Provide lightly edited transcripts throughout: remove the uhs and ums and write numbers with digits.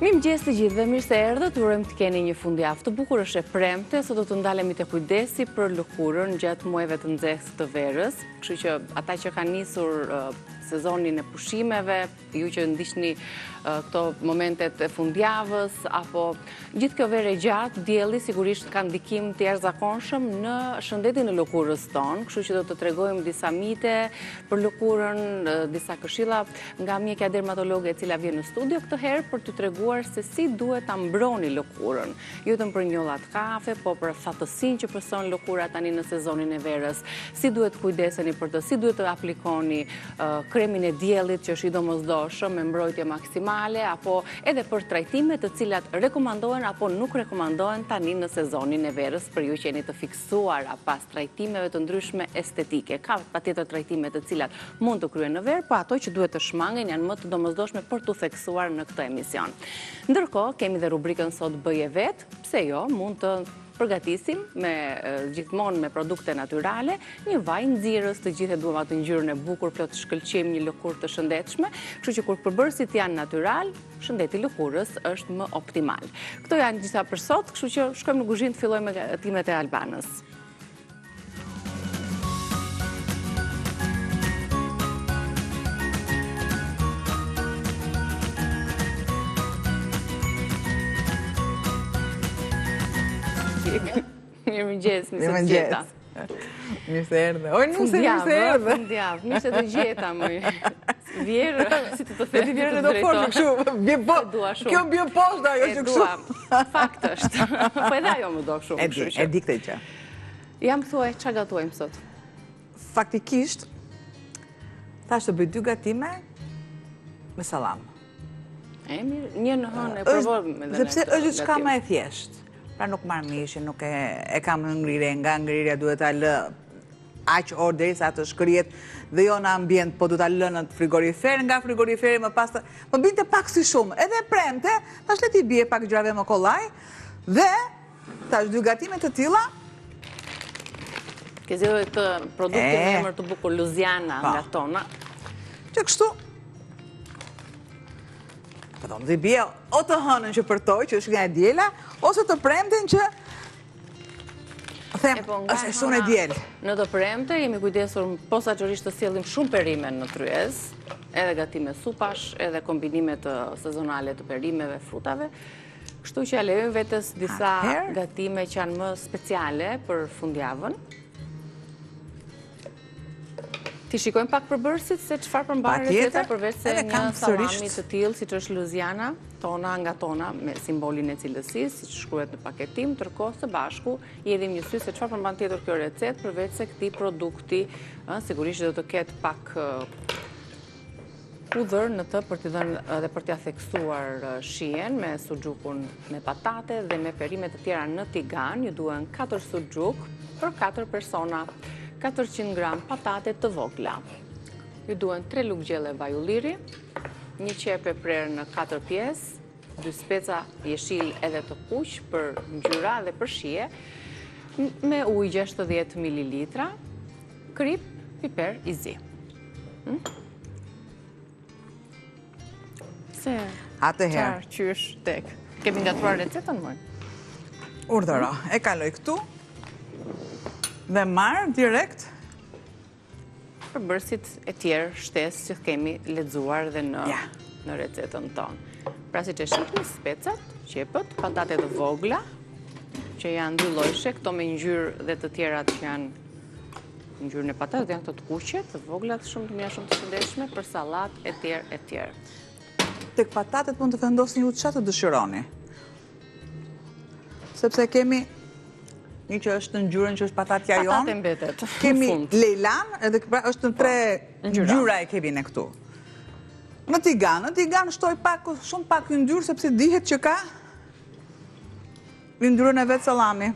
Mirëmëngjes të gjithëve, mirë se erdhët, urojmë të keni një fundjavë të bukur, është e premte, sot do të ndalemi te kujdesi për lëkurën gjatë muajve të nxehtë të verës, kështu që ata që kanë nisur sezonin e pushimeve, ju që ndiqni këto momentet e fundjavës, apo gjithë kjo verë e gjatë, dielli sigurisht ka ndikim të jashtëzakonshëm në shëndetin e lëkurës tonë, kështu që do të tregojmë disa mite për lëkurën, disa këshilla nga mjekja dermatologe e cila vjen në studio këtë herë për të treguar se si duhet ta mbroni lëkurën, jo vetëm për njollat kafe, po për fatësinë që pëson lëkura tani në sezonin e verës, si duhet kujdeseni për të, si duhet të aplikoni kremin e diellit që është i domosdoshëm me mbrojtje maksimale, apo edhe për trajtime të cilat rekomandohen apo nuk rekomandohen tani në sezonin e verës për ju që jeni të fiksuara pas trajtimeve të ndryshme estetike. Ka patjetër trajtime të cilat mund të kryen në verë, po ato që duhet të shmangen janë më të domosdoshme për të theksuar në këtë emision. Ndërkohë, kemi dhe rubrikën sot bëje vet, pse jo, mund të përgatisim gjithmonë me produkte natyrale, një vaj nxirës, të gjithë duam atë ngjyrën e bukur, plot shkëlqim, një lëkurë të shëndetshme, kështu që kur përbërësit janë natyral, shëndeti i lëkurës është më optimal. Këto janë gjitha për sot, kështu që shkojmë në kuzhinë të fillojmë me gatimet e Albanës. Mirëmëngjes, mirë se të gjeta. Mirë se erdhe. Oj, nuk se mirë se erdhe. Fundjavë, mirë se të gjeta, mëj. Vjerë, si të them. Ti vjerë do formë kështu, bje poshtë. Kjo bje poshtë ajo që kështu. Fakt është. Po edhe ajo më do shumë. E di këtë që. Jam thuaj, çfarë gatuajmë sot? Faktikisht, thash të bëj 2 gatime me sallam. Mirë, një në hënë e provojmë edhe. Sepse është diçka më e thjeshtë. Pra nuk marr mishin, nuk e kam në ngrirje, nga ngrirja duhet ta lë aq orë derisa të shkrihet dhe jo në ambient, po duhet ta lë në frigorifer, nga frigoriferi më pas më binte pak si shumë. Edhe premte, tash le ti bie pak gjrave më kollaj dhe tash 2 gatime të tilla. Ke zgjedhur këtë produkt me emër të bukur Luziana nga tona. Që kështu Përdon, dhe bje o të hënën që përtoj, që është nga e djela, ose të premten që është e shumë e djelë. Në të premte, jemi kujdesur posaçërisht të sjellim shumë perime në tryez, edhe gatime supash, edhe kombinime të sezonale të perimeve, frutave. Kështu që ja lejojmë vetes disa gatime që janë më speciale për fundjavën. Ti shikojmë pak përbërësit se çfarë përmban receta përveç se një sallami të tillë siç është Luziana, tona nga tona me simbolin e cilësisë, siç shkruhet në paketim, ndërkohë së bashku i hedhim një sy se çfarë përmban tjetër kjo recetë përveç se këtij produkti, sigurisht do të ketë pak pudër në të për t'i dhënë edhe për t'ia theksuar shijen me suxhukun me patate dhe me perime të tjera në tigan. Ju duhen 4 suxhuk për 4 persona. 400 gram patate të vogla. Ju duhen 3 lugë gjelle vaj ulliri, 1 qepe prerë në 4 pjesë, 2 speca jeshil edhe të kuq për ngjyra dhe për shije, me ujë 60 ml, krip, piper i zi. Se atëherë qysh tek. Kemi gatuar recetën më? Urdhëro, e kaloj këtu. Dhe marë direkt përbërësit e tjerë shtesë që kemi lexuar dhe në recetën tonë. Pra si që shikni specat, qepët, patate të vogla, që janë 2 llojshe, këto me ngjyrë dhe të tjerat që janë ngjyrën e patates, dhe janë këto të kuqe, të vogla, të shumë të mira, shumë të shëndetshme, për sallatë e tjerë e tjerë. Tek patatet mund të vendosni ju çfarë të dëshironi. Sepse kemi një që është në ngjyrën që është patatja jonë. Patate mbetet. Kemi lejlan, edhe është në 3 ngjyra e kemi ne këtu. Në tigan shtoj pak, shumë pak yndyrë, sepse dihet që ka yndyrën e vetë sallami.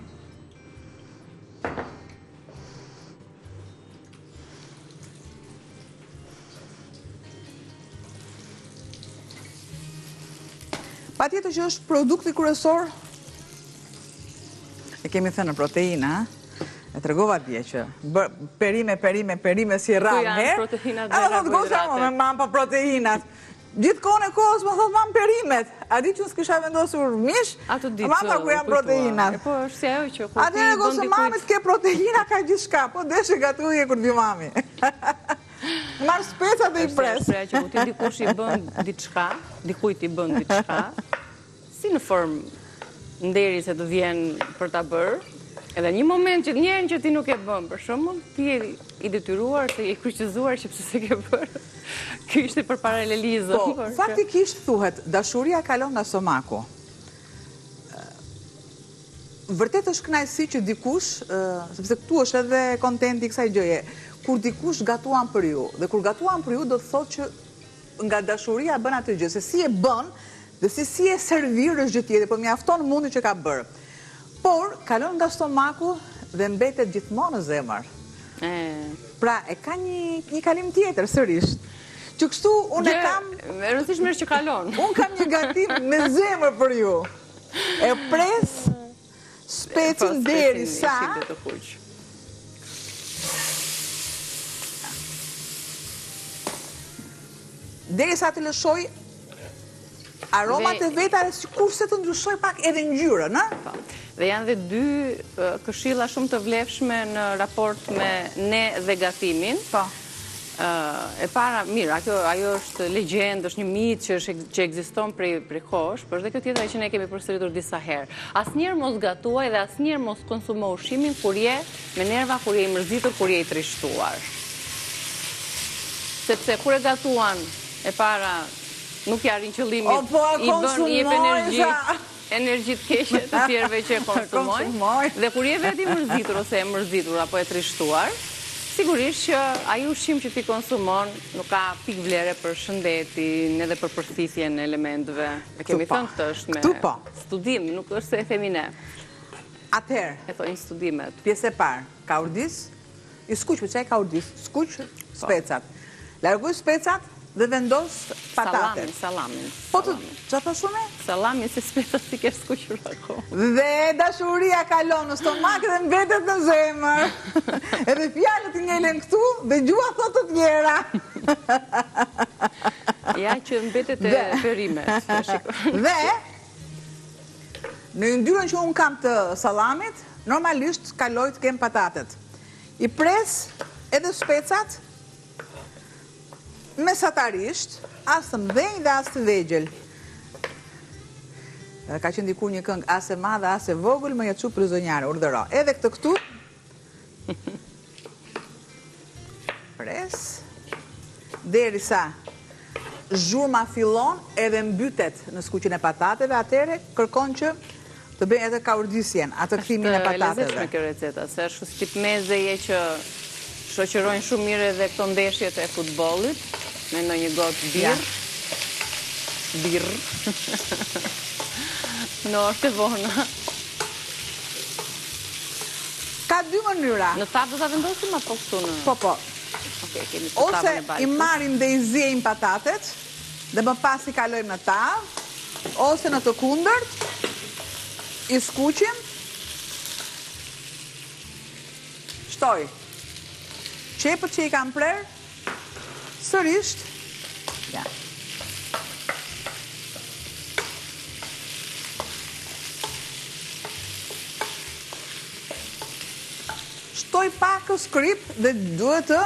Patjetër që është produkti kryesor. E kemi thënë në proteina, e tregova dje që perime si rrallë herë. Ku janë proteinat dhe karbohidratet? Me mamë pa proteinat. Gjithë kohën e kohës më thot mam perimet. A di që unë s'kisha vendosur mish, mama ku janë proteinat. Po është si ajo që atëherë kose mamit ke proteina ka gjithë shka, po deshe gatuje kur vi mami. Marë specat dhe i pres. Është që ku ti dikush i bën diçka, dikujt i bën diçka, si në formë nderi se të vjen për ta bërë, edhe një moment që njerën që ti nuk e bën, për shembull, ti je i detyruar, se je kryqëzuar që pse se ke bërë. Ky ishte për paralelizëm. Po, faktikisht thuhet, dashuria kalon nga stomaku. Vërtet është kënaqësi që dikush, sepse këtu është edhe kontenti i kësaj gjëje, kur dikush gatuan për ju, dhe kur gatuan për ju do të thotë që nga dashuria bën atë gjë, se si e bën dhe si e servir është gjë tjetër, por mjafton mundi që ka bërë. Por kalon nga stomaku dhe mbetet gjithmonë në zemër. Pra e ka një kalim tjetër sërish. Që kështu unë e kam... E rëndësishme është që kalon. Unë kam një gatim me zemër për ju. E pres specin deri sa... Deri sa të lëshoj aromat e vetare, si kurse të ndryshoj pak edhe ngjyrën, në? Dhe janë dhe dy këshilla shumë të vlefshme në raport me ne dhe gatimin. E para, mirë, ajo është legjend, është një mit që ekziston prej kohësh, por është dhe kjo tjetra që ne kemi përsëritur disa herë. Asnjëherë mos gatuaj dhe asnjëherë mos konsumo ushqimin kur je me nerva, kur je i mërzitur, kur je i trishtuar. Sepse kur e gatuan, e para nuk ja arrin qëllimit, i bën jep energji të keqe të tjerëve që e konsumojnë, dhe kur je vetë i mërzitur ose e mërzitur apo e trishtuar, sigurisht që ai ushqim që ti konsumon nuk ka pikë vlere për shëndetin edhe për përthithjen e elementeve. E kemi thënë këtë është me studim, nuk është se e themi ne. Atëherë, e thonjë studimet. Pjesë e parë, ka urdis, i skuq, për çaj ka urdis, skuq specat. Largoj specat dhe vendos patatet. Salamin. Po të që të shumë? Salamin se specat si ke skuqur akoma. Dhe dashuria kalon në stomak dhe mbetet në zemër. Edhe fjalët ngelen këtu dhe gjua thot të tjera. Ja që mbetet e perimet. Dhe në yndyrën që unë kam të salamit, normalisht kaloj të kem patatet. I pres edhe specat mesatarisht, as të mdhenj dhe as të vegjel. Ka që ndikur një këngë, as e madhe, as e vogël, më jetë çu prizonjare, urdhëro. Edhe këtë këtu, pres, deri sa zhurma fillon edhe mbytet në skuqjen e patateve, atëre kërkon që të bëjë edhe kaurdisjen, atë kthimin e patateve. Është lezetshme kjo receta, se është tip mezeje që shoqërojnë shumë mirë edhe këto ndeshjet e futbollit, me ndonjë gotë birr. Në orë të vona. Ka dy mënyra. Në tavë do ta vendosim apo këtu në? Po. Ose i marrim dhe i ziejmë patatet, dhe më pas i kalojmë në tavë, ose në të kundërt, i skuqim, shtoj. Qepët që i kam prerë, sërisht, ja. Shtoj pakës krip dhe duhet të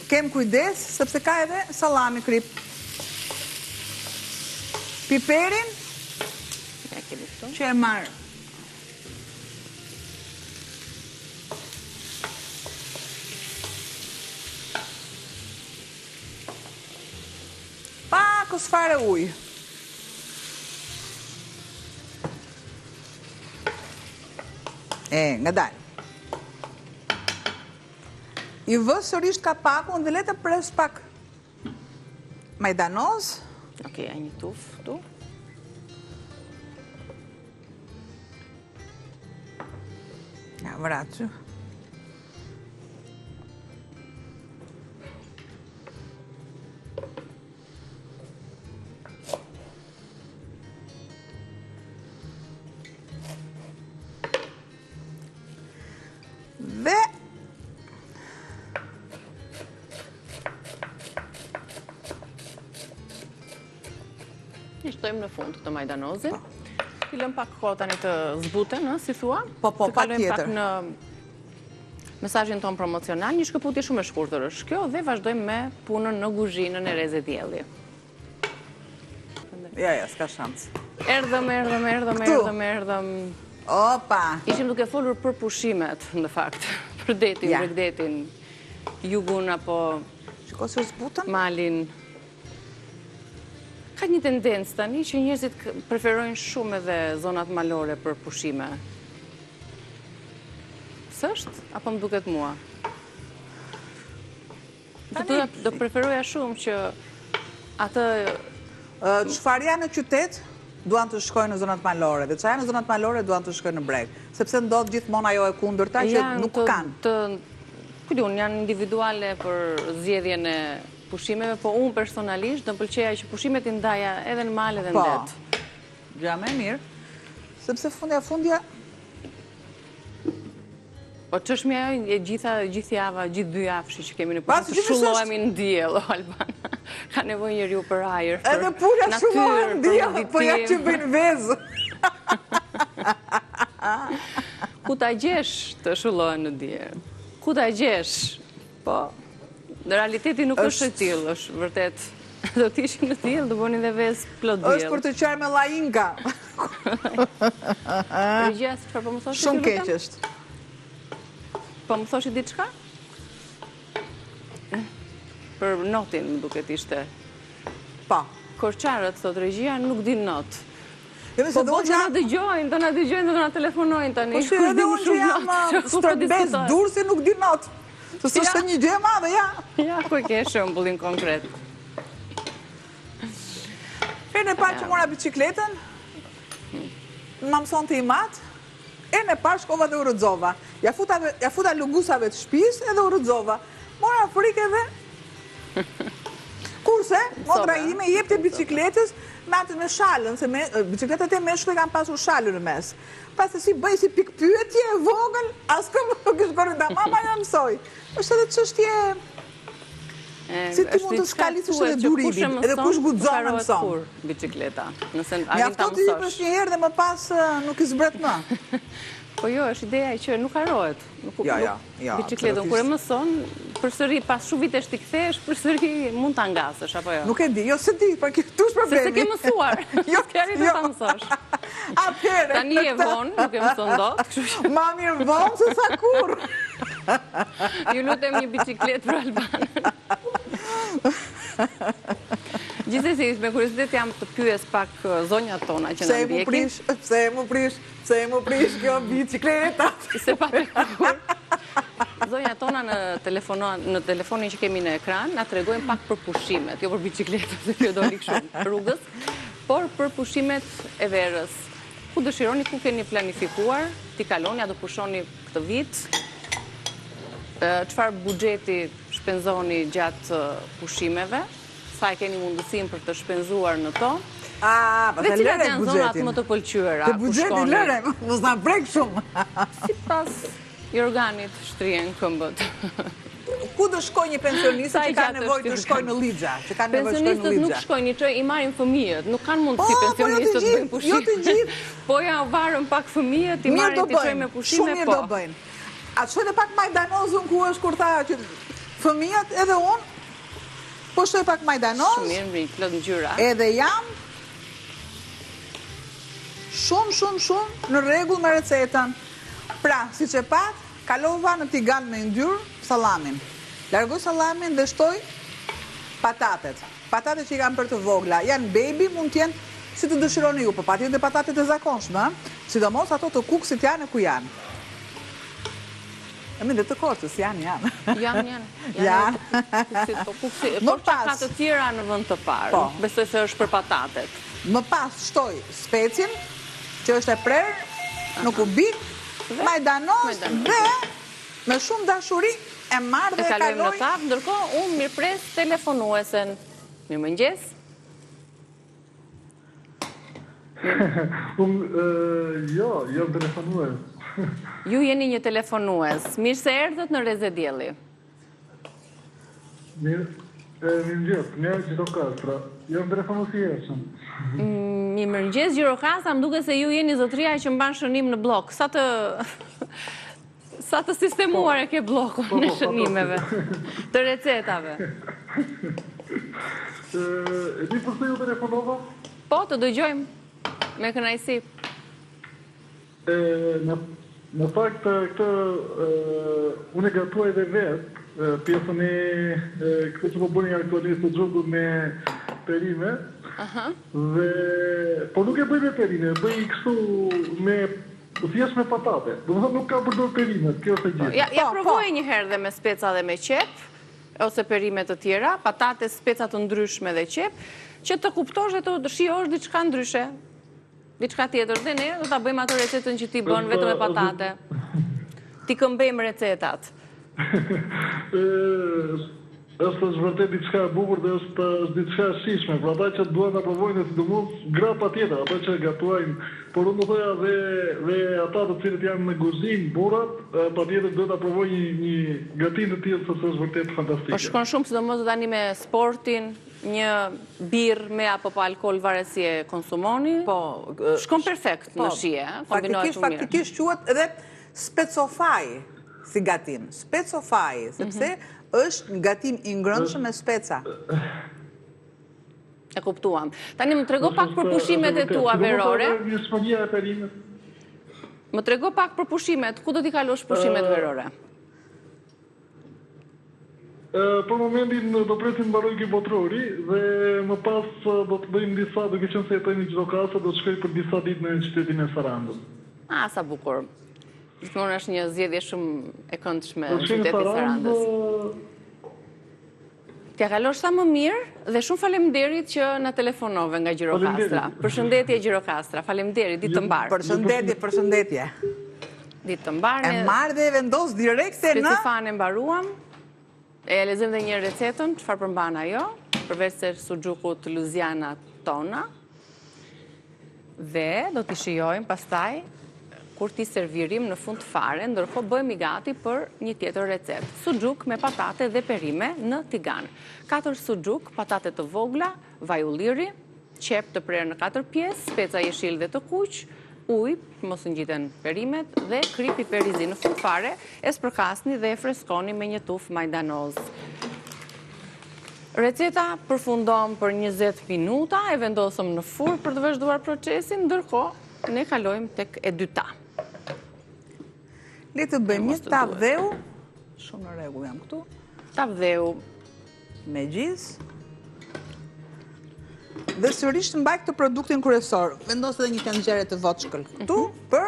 kem kujdes, sepse ka edhe salami krip. Piperin, që e marë. Pakës fare ujë. Nga dalë. I vë sërisht kapakun dhe le të pres pak majdanoz. Okej, a një tuf këtu. Ja, vraću. Dhe I shtojmë në fund të majdanozin. I lëm pak kohë tani të zbuten, si thua? Po, të kalojmë patjetër. pak në mesazhin ton promocional, një shkëputje shumë e shkurtër është kjo dhe vazhdojmë me punën në kuzhinën e Reze Dielli. Ja, s'ka shans. Erdhëm. Opa! Ishim duke folur për pushimet, në fakt. Për detin, Bregdetin, Jugun apo Shiko se zbutën? Malin. Ka një tendencë tani që njerëzit preferojnë shumë edhe zonat malore për pushime. Sështë? Apo më duket mua? Do preferoja shumë që atë... Çfarë janë në qytet, duan të shkojnë në zonat malore, dhe çfarë janë në zonat malore, duan të shkojnë në breg. Sepse ndodh gjithmonë ajo e kundërta që nuk kanë. Janë individuale për zgjedhjen e pushimeve, po unë personalisht në pëlqeja që pushimet i ndaja edhe në mal edhe në det. Po, gjë më e mirë, sepse fundja... Po çështja e gjithë java, gjithë 2 javë që kemi në pushim, të shullohemi në diell, Albana. Ka nevojë njeriu për ajër, për natyrë, edhe pula shullohen në diell, po ja që bëjnë vezë. Ku ta gjesh të shullohen në diell? Ku ta gjesh? Po, në realiteti nuk është e tillë, është vërtet. Do të ishim në diell, do bënin dhe vezë plot diell. Është për të qarë me llainka. Regjia, çfarë po më thosh? Shumë keq është. Po më thoshi diçka? Për notin, më duket ishte. Po. Korçarët, thot regjia, nuk din not. Po do na dëgjojnë, do na telefonojnë tani. Po që edhe unë që jam stërbes dursi nuk di not. Se s'është një gjë e madhe, ja. Ja, ku ke shembullin konkret. Herën e parë që mora bicikletën, ma mëson të i matë, herën e parë shkova dhe u rëdzova. Ja futa lugusave të shtëpisë edhe u rëdzova. Mora frikë edhe. Kurse, motra ime jepte bicikletës me atë me shalën, se bicikletat e meshkuj kanë pasur shalën në mes. Pra se si bëj si pikpyetje e vogël, as këmë nuk është korë da mama ja mësoj. është edhe çështje... Si ti mund të skalisësh edhe durimin, edhe kush guxon në mëson. Bicikleta, nëse arrin ta mësosh. Mjafton të jepësh një herë dhe më pas nuk i zbret më. Po jo, është ideja që nuk harohet. Ja. Bicikletën kur e mëson, përsëri pas shumë vitesh ti kthesh, përsëri mund ta ngasësh apo jo? Nuk e di, jo se di, por këtu është problemi. Se ke mësuar. Jo, ke arritur ta mësosh. Atëherë. Tani e vonë, nuk e mëson dot, kështu që. Ma mirë vonë se sa kurrë. Ju lutem një bicikletë për Albanën. Gjithsesi, me kuriozitet jam të pyes pak zonjat tona që na ndjekin. Pse e mu prish kjo bicikleta? Se pa të kur. Zonjat tona në telefonin që kemi në ekran na tregojnë pak për pushimet, jo për bicikletën, se kjo do lik shumë rrugës, por për pushimet e verës. Ku dëshironi, ku keni planifikuar, ti kaloni, a do pushoni këtë vit? Çfarë buxheti shpenzoni gjatë pushimeve? Sa e keni mundësinë për të shpenzuar në to? Dhe cilat janë zonat më të pëlqyera? Të buxheti lëre, mos na prek shumë. Sipas Jorganit shtrihen këmbët. Ku do shkojë një pensionist që ka nevojë të shkojë në Lixha? Pensionistët nuk shkojnë, i marrin fëmijët, nuk kanë mundësi pensionistët të bëjnë pushime. Jo të gjithë. Po ja varën pak fëmijët, i marrin të çojnë me pushime, shumë mirë do bëjnë. A shkojnë pak Majdanozun ku është kur tha që fëmijët edhe unë po shkoj pak Majdanoz. Shumë mirë, plot ngjyra. Edhe jam shumë në rregull me recetën. Pra, siç e pat, kalova në tigan me yndyrë sallamin. Largoj sallamin dhe shtoj patatet. Patatet që i kam për të vogla. Janë baby, mund të jenë si të dëshironi ju, por patjetër patatet e zakonshme, sidomos ato të kuksit janë ku janë. E dhe të kortës, janë. Janë. Më pas... Ka të tjera në vend të parë. Besoj se është për patatet. Më pas shtoj specin, që është e prerë, në kubik, majdanoz dhe me shumë dashuri e marrë dhe e kaloj. E kalojmë në tavë, ndërkohë unë mirëpres telefonuesen. Mirëmëngjes. Jo telefonues. Ju jeni një telefonues. Mirë se erdhët në Reze Dielli. Mirë, Mirëmëngjes, ne Gjirokastra. Jam telefonu si hershëm. Mirëmëngjes Gjirokastra, më duket se ju jeni zotëria që mban shënim në blok. Sa të sistemuar e ke blokun në shënimeve, të recetave. E di përse ju telefonova? Po, të dëgjojmë me kënaqësi. Në fakt këtë unë e gatuaj dhe vetë pjesën e këtë që po bëni aktualisht të gjukur me perime. Dhe po nuk e bëj me perime, bëj kështu me thjesht me patate. Do të thotë nuk ka përdor perime, kjo është e gjithë. Ja provoj një herë dhe me speca dhe me qep, ose perime të tjera, patate, speca të ndryshme dhe qep, që të kuptosh dhe të shijosh diçka ndryshe. Diçka tjetër, dhe ne do ta bëjmë atë recetën që ti bën vetëm me patate. Ti këmbejmë recetat. Është vërtet diçka e bukur dhe është diçka e shijshme. Për ata që duan ta provojnë, sidomos gra patjetër, ata që gatuajnë, por unë do thoya dhe ata të cilët janë në guzhinë, burrat, patjetër duhet ta provojnë një gatim të tillë sepse është vërtet fantastike. Po shkon shumë sidomos tani me sportin, një birë me apo pa alkool varet si e konsumoni. Po, shkon perfekt në shije, kombinohet shumë mirë. Faktikisht quhet edhe specofaj si gatim. Specofaj, sepse është një gatim i ngrënshëm me speca. E kuptuam. Tani më trego pak për pushimet e tua verore. Më trego pak për pushimet, ku do t'i kalosh pushimet verore? Për momentin do presim mbaroj ky botrori dhe më pas do të bëjmë disa, duke qenë se jetojmë në Gjirokastra, do të shkoj për disa ditë në qytetin e Sarandës. Sa bukur. Gjithmonë është një zgjedhje shumë e këndshme në qytetin e Sarandës. T'ja kalosh sa më mirë dhe shumë faleminderit që na telefonove nga Gjirokastra. Përshëndetje Gjirokastra, faleminderit, ditë të mbarë. Përshëndetje. Ditë të mbarë. E marrë dhe vendos direkte në... Specifane mbaruam. E lezëm dhe një recetën, çfarë përmban ajo, përveç se suxhukut Luziana tona. Dhe do t'i shijojmë pastaj kur ti servirim në fund fare, ndërkohë bëhemi gati për një tjetër recetë. Suxhuk me patate dhe perime në tigan. 4 suxhuk, patate të vogla, vaj ulliri, qep të prerë në 4 pjesë, speca jeshil dhe të kuq, ujë, mos ngjiten perimet, dhe kri piperizi në fund fare, e spërkasni dhe e freskoni me një tufë majdanoz. Receta përfundon për 20 minuta, e vendosëm në furrë për të vazhduar procesin, ndërkohë ne kalojmë tek e dyta. Le të bëjmë një tavë dheu, shumë në rregull jam këtu. Tavë dheu me gjizë. Dhe sërish të mbaj këtë produktin kryesor. Vendos edhe një tenxhere të voçkël këtu për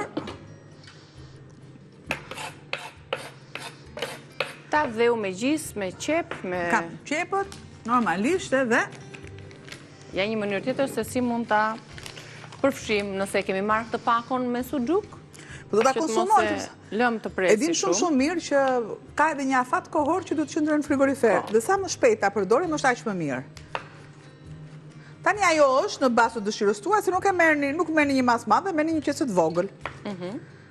tavë dheu me gjizë, me qep, me... Kam qepët, normalisht edhe. Ja një mënyrë tjetër se si mund ta përfshim nëse kemi marrë të pakon me suxhuk. Po do ta konsumojmë. Lëm të presi. E dim shumë mirë që ka edhe një afat kohor që do të qëndrojnë në frigorifer. Dhe sa më shpejt ta përdorim është aq më mirë. Tani ajo është në bazë të dëshirës tuaj, se nuk merrni një masë madhe, merrni një qesë të vogël.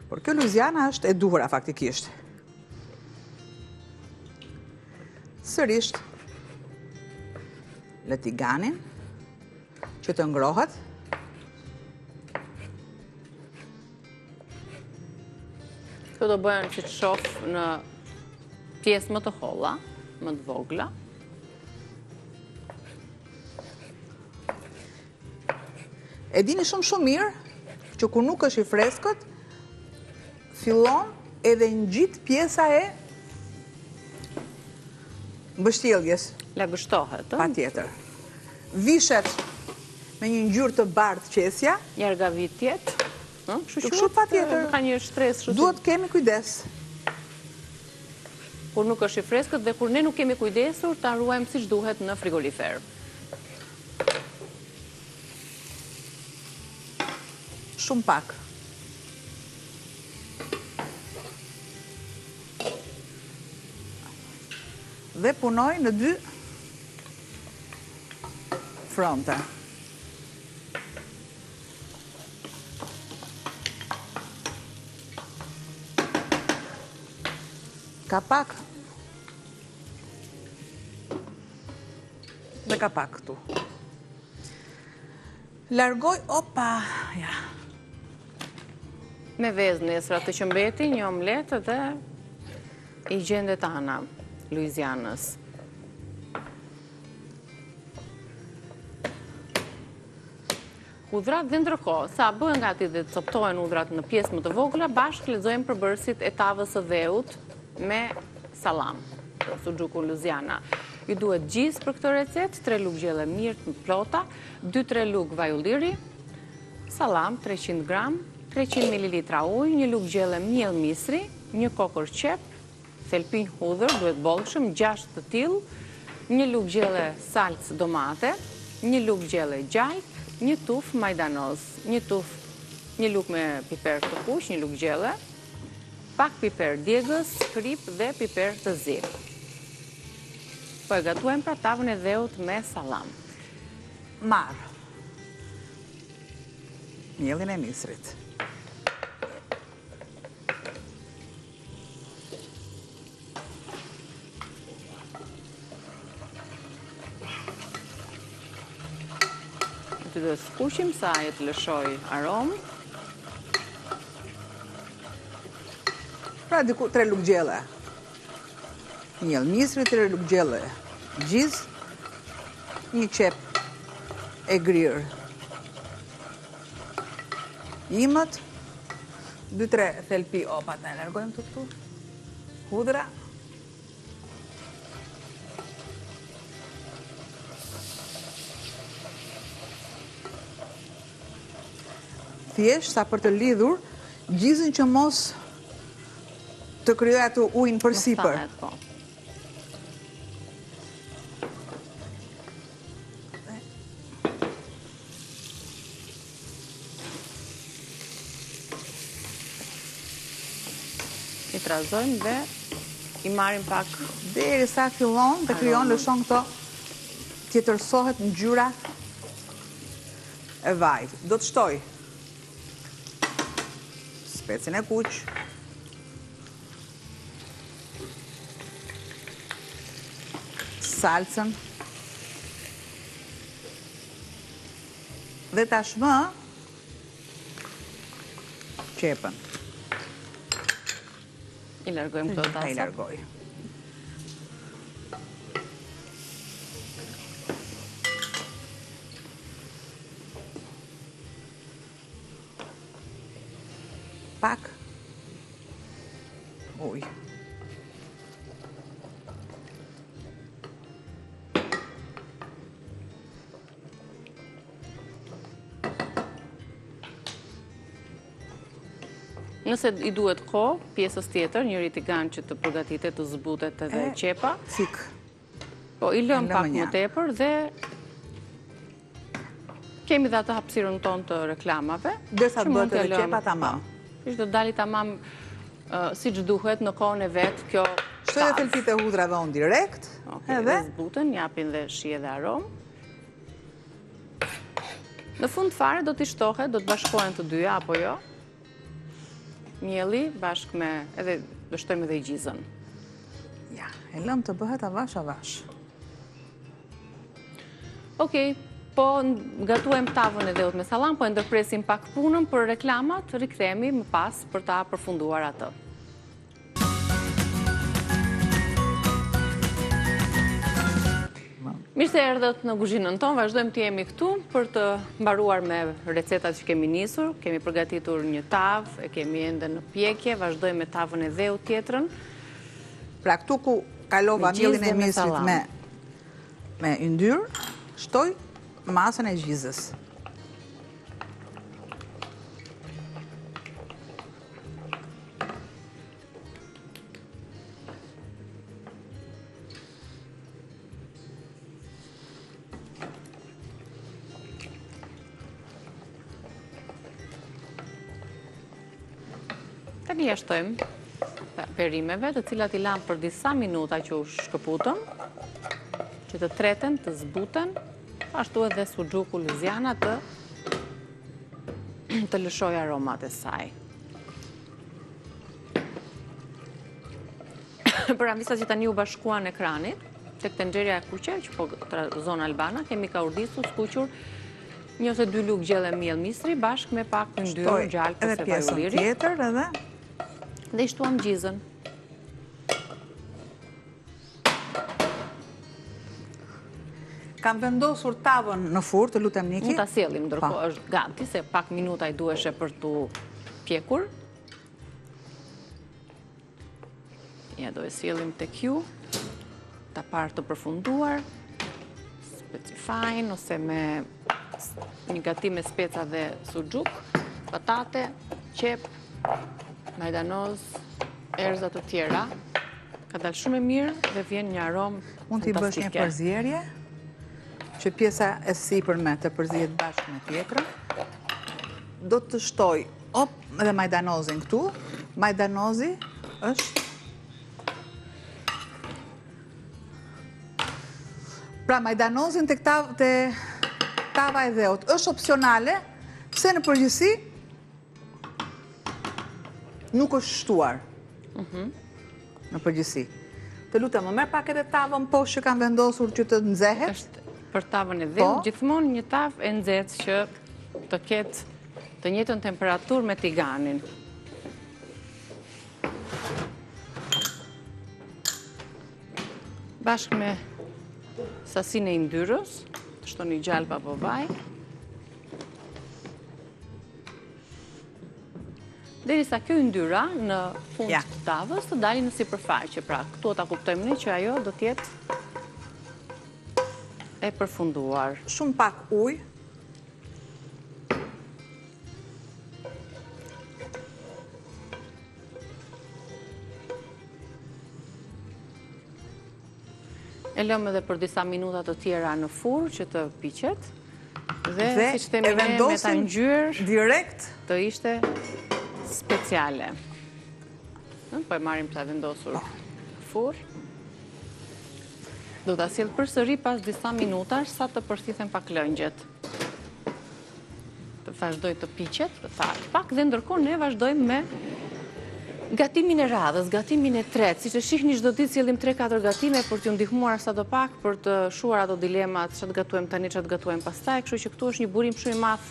Por kjo Luziana është e duhura faktikisht. Sërish le tiganin që të ngrohet. Këto do bëhen si të shoh në pjesë më të holla, më të vogla. E dini shumë mirë që kur nuk është i freskët, fillon edhe ngjit pjesa e mbështjelljes. Lagështohet, ëh? Patjetër. Vishet me një ngjyrë të bardhë qesja. Jargavitjet. Kështu patjetër. Ka një shtres kështu. Duhet kemi kujdes. Kur nuk është i freskët dhe kur ne nuk kemi kujdesur, ta ruajmë siç duhet në frigorifer. Shumë pak. Dhe punoj në 2 fronte. Ka pak Dhe ka pak këtu. Largoj, opa, ja. Me vezë nesër atë që mbeti, një omletë dhe i gjendet Ana, Luizianës. Hudrat dhe ndërkohë, sa bëhen gati dhe të coptohen hudrat në pjesë më të vogla, bashkë lexojmë përbërësit e tavës së dheut me salam, suxhuku Luiziana. Ju duhet gjizë për këtë recet, 3 lugë gjelle mirë të plota, 2-3 lugë vaj ulliri, salam 300 gram, 300 ml ujë, 1 lugë gjelle miell misri, 1 kokër qep, thelpin hudhër, duhet bollshëm, 6 të tillë, 1 lugë gjelle salcë domate, 1 lugë gjelle gjallë, 1 tuf majdanoz, 1 lugë me piper të kuq, 1 lugë gjelle, pak piper djegës, krip dhe piper të zi. Po e gatuajmë pra tavën e dheut me salam. Marë. Mielin e misrit. Të duhet skuqim sa ajo të lëshoj aromë. Pra diku 3 lugë gjelle. Miell misri, 3 lugë gjelle gjizë, 1 qep e grirë imët, 2-3 thelpi, opa, të largojmë të këtu, hudra. Thjesht, sa për të lidhur, gjizën që mos të kryoj atë ujnë për sipër. I trazojmë dhe i marrim pak deri sa fillon të krijon, lëshon këto të tërsohet në ngjyra e vajt. Do të shtoj specin e kuq, salcën dhe tashmë qepën. I largojmë këto tasa. I largoj. Pak ujë. Nëse i duhet kohë, pjesës tjetër, njëri tigan që të përgatitet, të zbutet edhe qepa. Cik. Po, i lëm pak më tepër dhe kemi dhe atë hapësirën tonë të reklamave. Dërsa të bëhet edhe qepa tamam. Ishtë do dali tamam si që duhet në kohën e vetë kjo tavë. Shtoj dhe thelpit e hudrave unë direkt. Edhe zbuten, japin dhe shije dhe aromë. Në fund fare do t'i shtohet, do të bashkohen të dyja, apo jo? Mielli bashkë me, edhe do shtojmë edhe i gjizën. Ja, e lëm të bëhet avash. Okej, po gatuajmë tavën e dheut me salam, po e ndërpresim pak punën për reklamat, rikthehemi më pas për ta përfunduar atë. Mirë se erdhët në kuzhinën tonë, vazhdojmë të jemi këtu për të mbaruar me recetat që kemi nisur. Kemi përgatitur një tavë, e kemi ende në pjekje, vazhdojmë me tavën e dheut tjetrën. Pra këtu ku kalova mielin e misrit me yndyr, shtoj masën e gjizës. Tani ja shtojmë perimeve, të cilat i lamë për disa minuta që u shkëputën, që të treten, të zbuten, ashtu edhe suxhuku Luiziana të lëshoj aromat e saj. Për ambisat që tani u bashkuan ekranit, tek tenxherja e kuqe, që po zona albana, kemi kaurdisu, skuqur, 1 ose 2 lugë gjelle miell misri, bashkë me pak yndyrë, gjalpë ose pjesën vajulliri. tjetër edhe? Dhe i shtuam gjizën. Kam vendosur tavën në furrë, të lutem Niki. Mund ta sjellim, ndërkohë është gati, se pak minuta i duheshe për tu pjekur. Ja, do e sjellim tek ju, ta parë të përfunduar, specifajn, ose me një gati me speca dhe suxhuk, patate, qep, majdanoz, erza të tjera. Ka dalë shumë e mirë dhe vjen një aromë fantastike. Mund t'i bësh një përzierje, që pjesa e sipërme të përzihet bashkë me tjetrën. Do të shtoj edhe majdanozin këtu. Majdanozi është... Pra, majdanozin të tava e dheut është opcionale, pse në përgjithësi nuk është shtuar. Në përgjithësi. Të lutem, më merr pak edhe tavën poshtë që kam vendosur që të nxehet. Për tavën e dheut, gjithmonë një tavë e nxehtë që të ketë të njëjtën temperaturë me tiganin. Bashkë me sasinë e yndyrës, të shtoni gjalpë apo vaj. Derisa kjo yndyra në fund të tavës të dalin në sipërfaqe. Pra, këtu ta kuptojmë ne që ajo do të jetë e përfunduar. Shumë pak ujë. E lëmë edhe për disa minuta të tjera në furrë që të piqet. Dhe siç themi ne, me ta ngjyrë direkt të ishte speciale. Po e marrim ta vendosur furrë. Do ta sjell përsëri pas disa minutash sa të përthithen pak lëngjet. Të vazhdoj të piqet, të thash pak, dhe ndërkohë ne vazhdojmë me gatimin e radhës, gatimin e tretë. Siç e shihni, çdo ditë sjellim 3-4 gatime për t'ju ndihmuar sadopak për të shuar ato dilemat, ç'të gatuajmë tani, ç'të gatuajmë pastaj. Kështu që këtu është një burim shumë i madh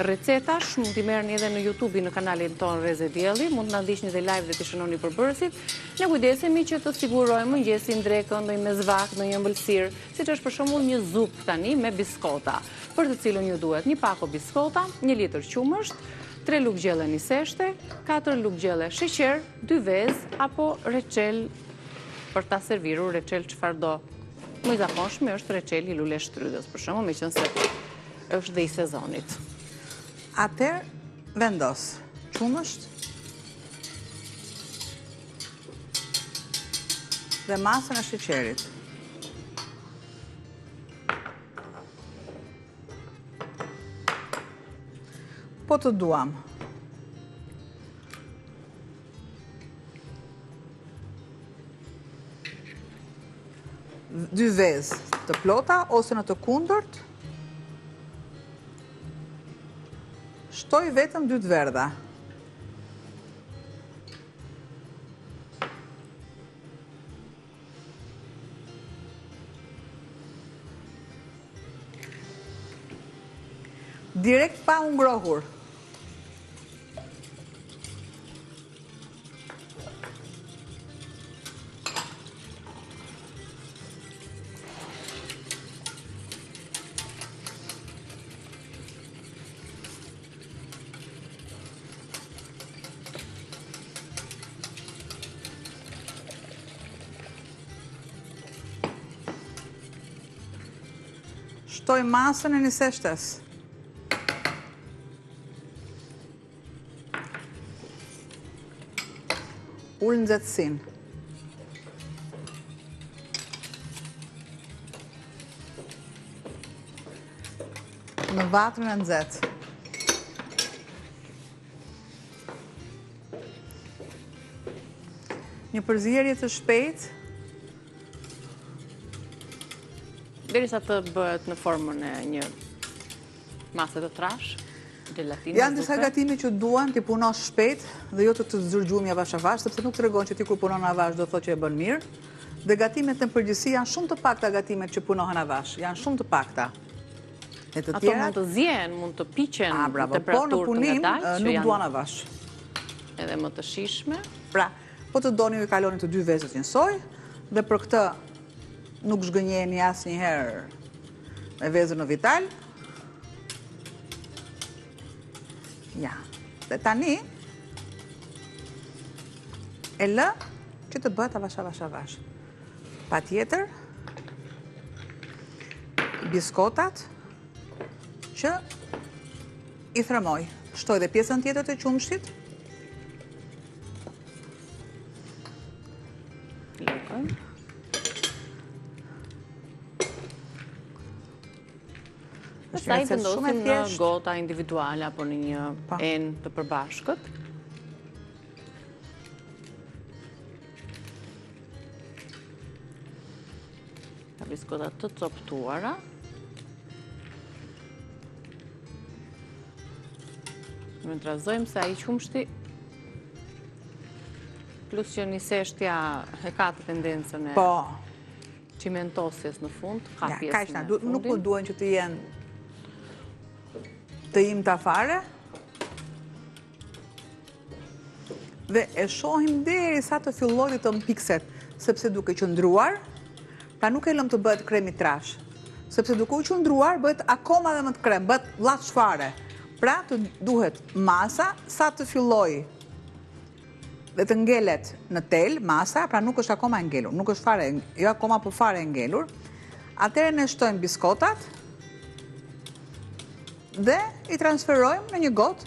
recetash, mund t'i merrni edhe në YouTube në kanalin ton Reze Dielli, mund të na ndiqni dhe live dhe t'i shënoni përbërësit. Ne kujdesemi që të sigurojmë mëngjesin drekën, ndonjë mezvak, ndonjë ëmbëlsirë, siç është për shembull një zupë tani me biskota, për të cilën ju duhet 1 pako biskota, 1 litër qumësht, 3 lugë gjelle niseshte, 4 lugë gjelle sheqer, 2 vezë apo reçel për ta serviru, reçel çfarëdo. Më i zakonshëm është reçeli lule shtrydhës, për shembull, meqense është dhe i sezonit. Atëherë vendos qumësht dhe masën e sheqerit. Po të duam 2 vezë të plota, ose në të kundërt, shtoj vetëm 2 të verdha. Direkt pa u ngrohur. Shtoj masën e niseshtes. Ullë nxehtësin. Në vatrën e nxehtë. Një përzierje të shpejtë, derisa të bëhet në formën e një mase të trash, gelatina. Janë disa gatime që duan t'i punosh shpejt dhe jo të zërgjum avash avash, sepse nuk tregon që ti kur punon avash do të thotë që e bën mirë. Dhe gatimet në përgjithësi janë shumë të pakta gatimet që punohen avash. Janë shumë të pakta. Ato mund të zjen, mund të piqen në Po në temperaturë të punim ngadalë, që nuk duan janë avash. edhe më të shishme. Pra, po të doni ju i kaloni të 2 vezët njësoj, dhe për këtë nuk zhgënjeni asë njëherë me vezën në vital. Ja, dhe tani, e lë që të bëhet avash. Pa tjetër, biskotat që i thremoj. Shtoj dhe pjesën tjetër të qumshtit. Pastaj vendosim në gota individuale apo në një enë të përbashkët. Ka biskotat të coptuara. Në trazojmë se ai qumshti plus që niseshtja e ka të tendencën e cimentosjes në fund, ka pjesën e fundin. Nuk më duhen që të jenë të im të afare, dhe e shohim deri sa të filloj të mpikset, sepse duke qëndruar, pra nuk e lëm të bëhet kremi trash, sepse duke u qëndruar, bëhet akoma dhe më të krem, bëhet llat çfare. Pra të duhet masa sa të filloj dhe të ngelet në tel, masa, pra nuk është akoma ngelur, nuk është fare, jo akoma po fare ngelur, atëherë ne shtojmë biskotat, dhe i transferojmë në një gotë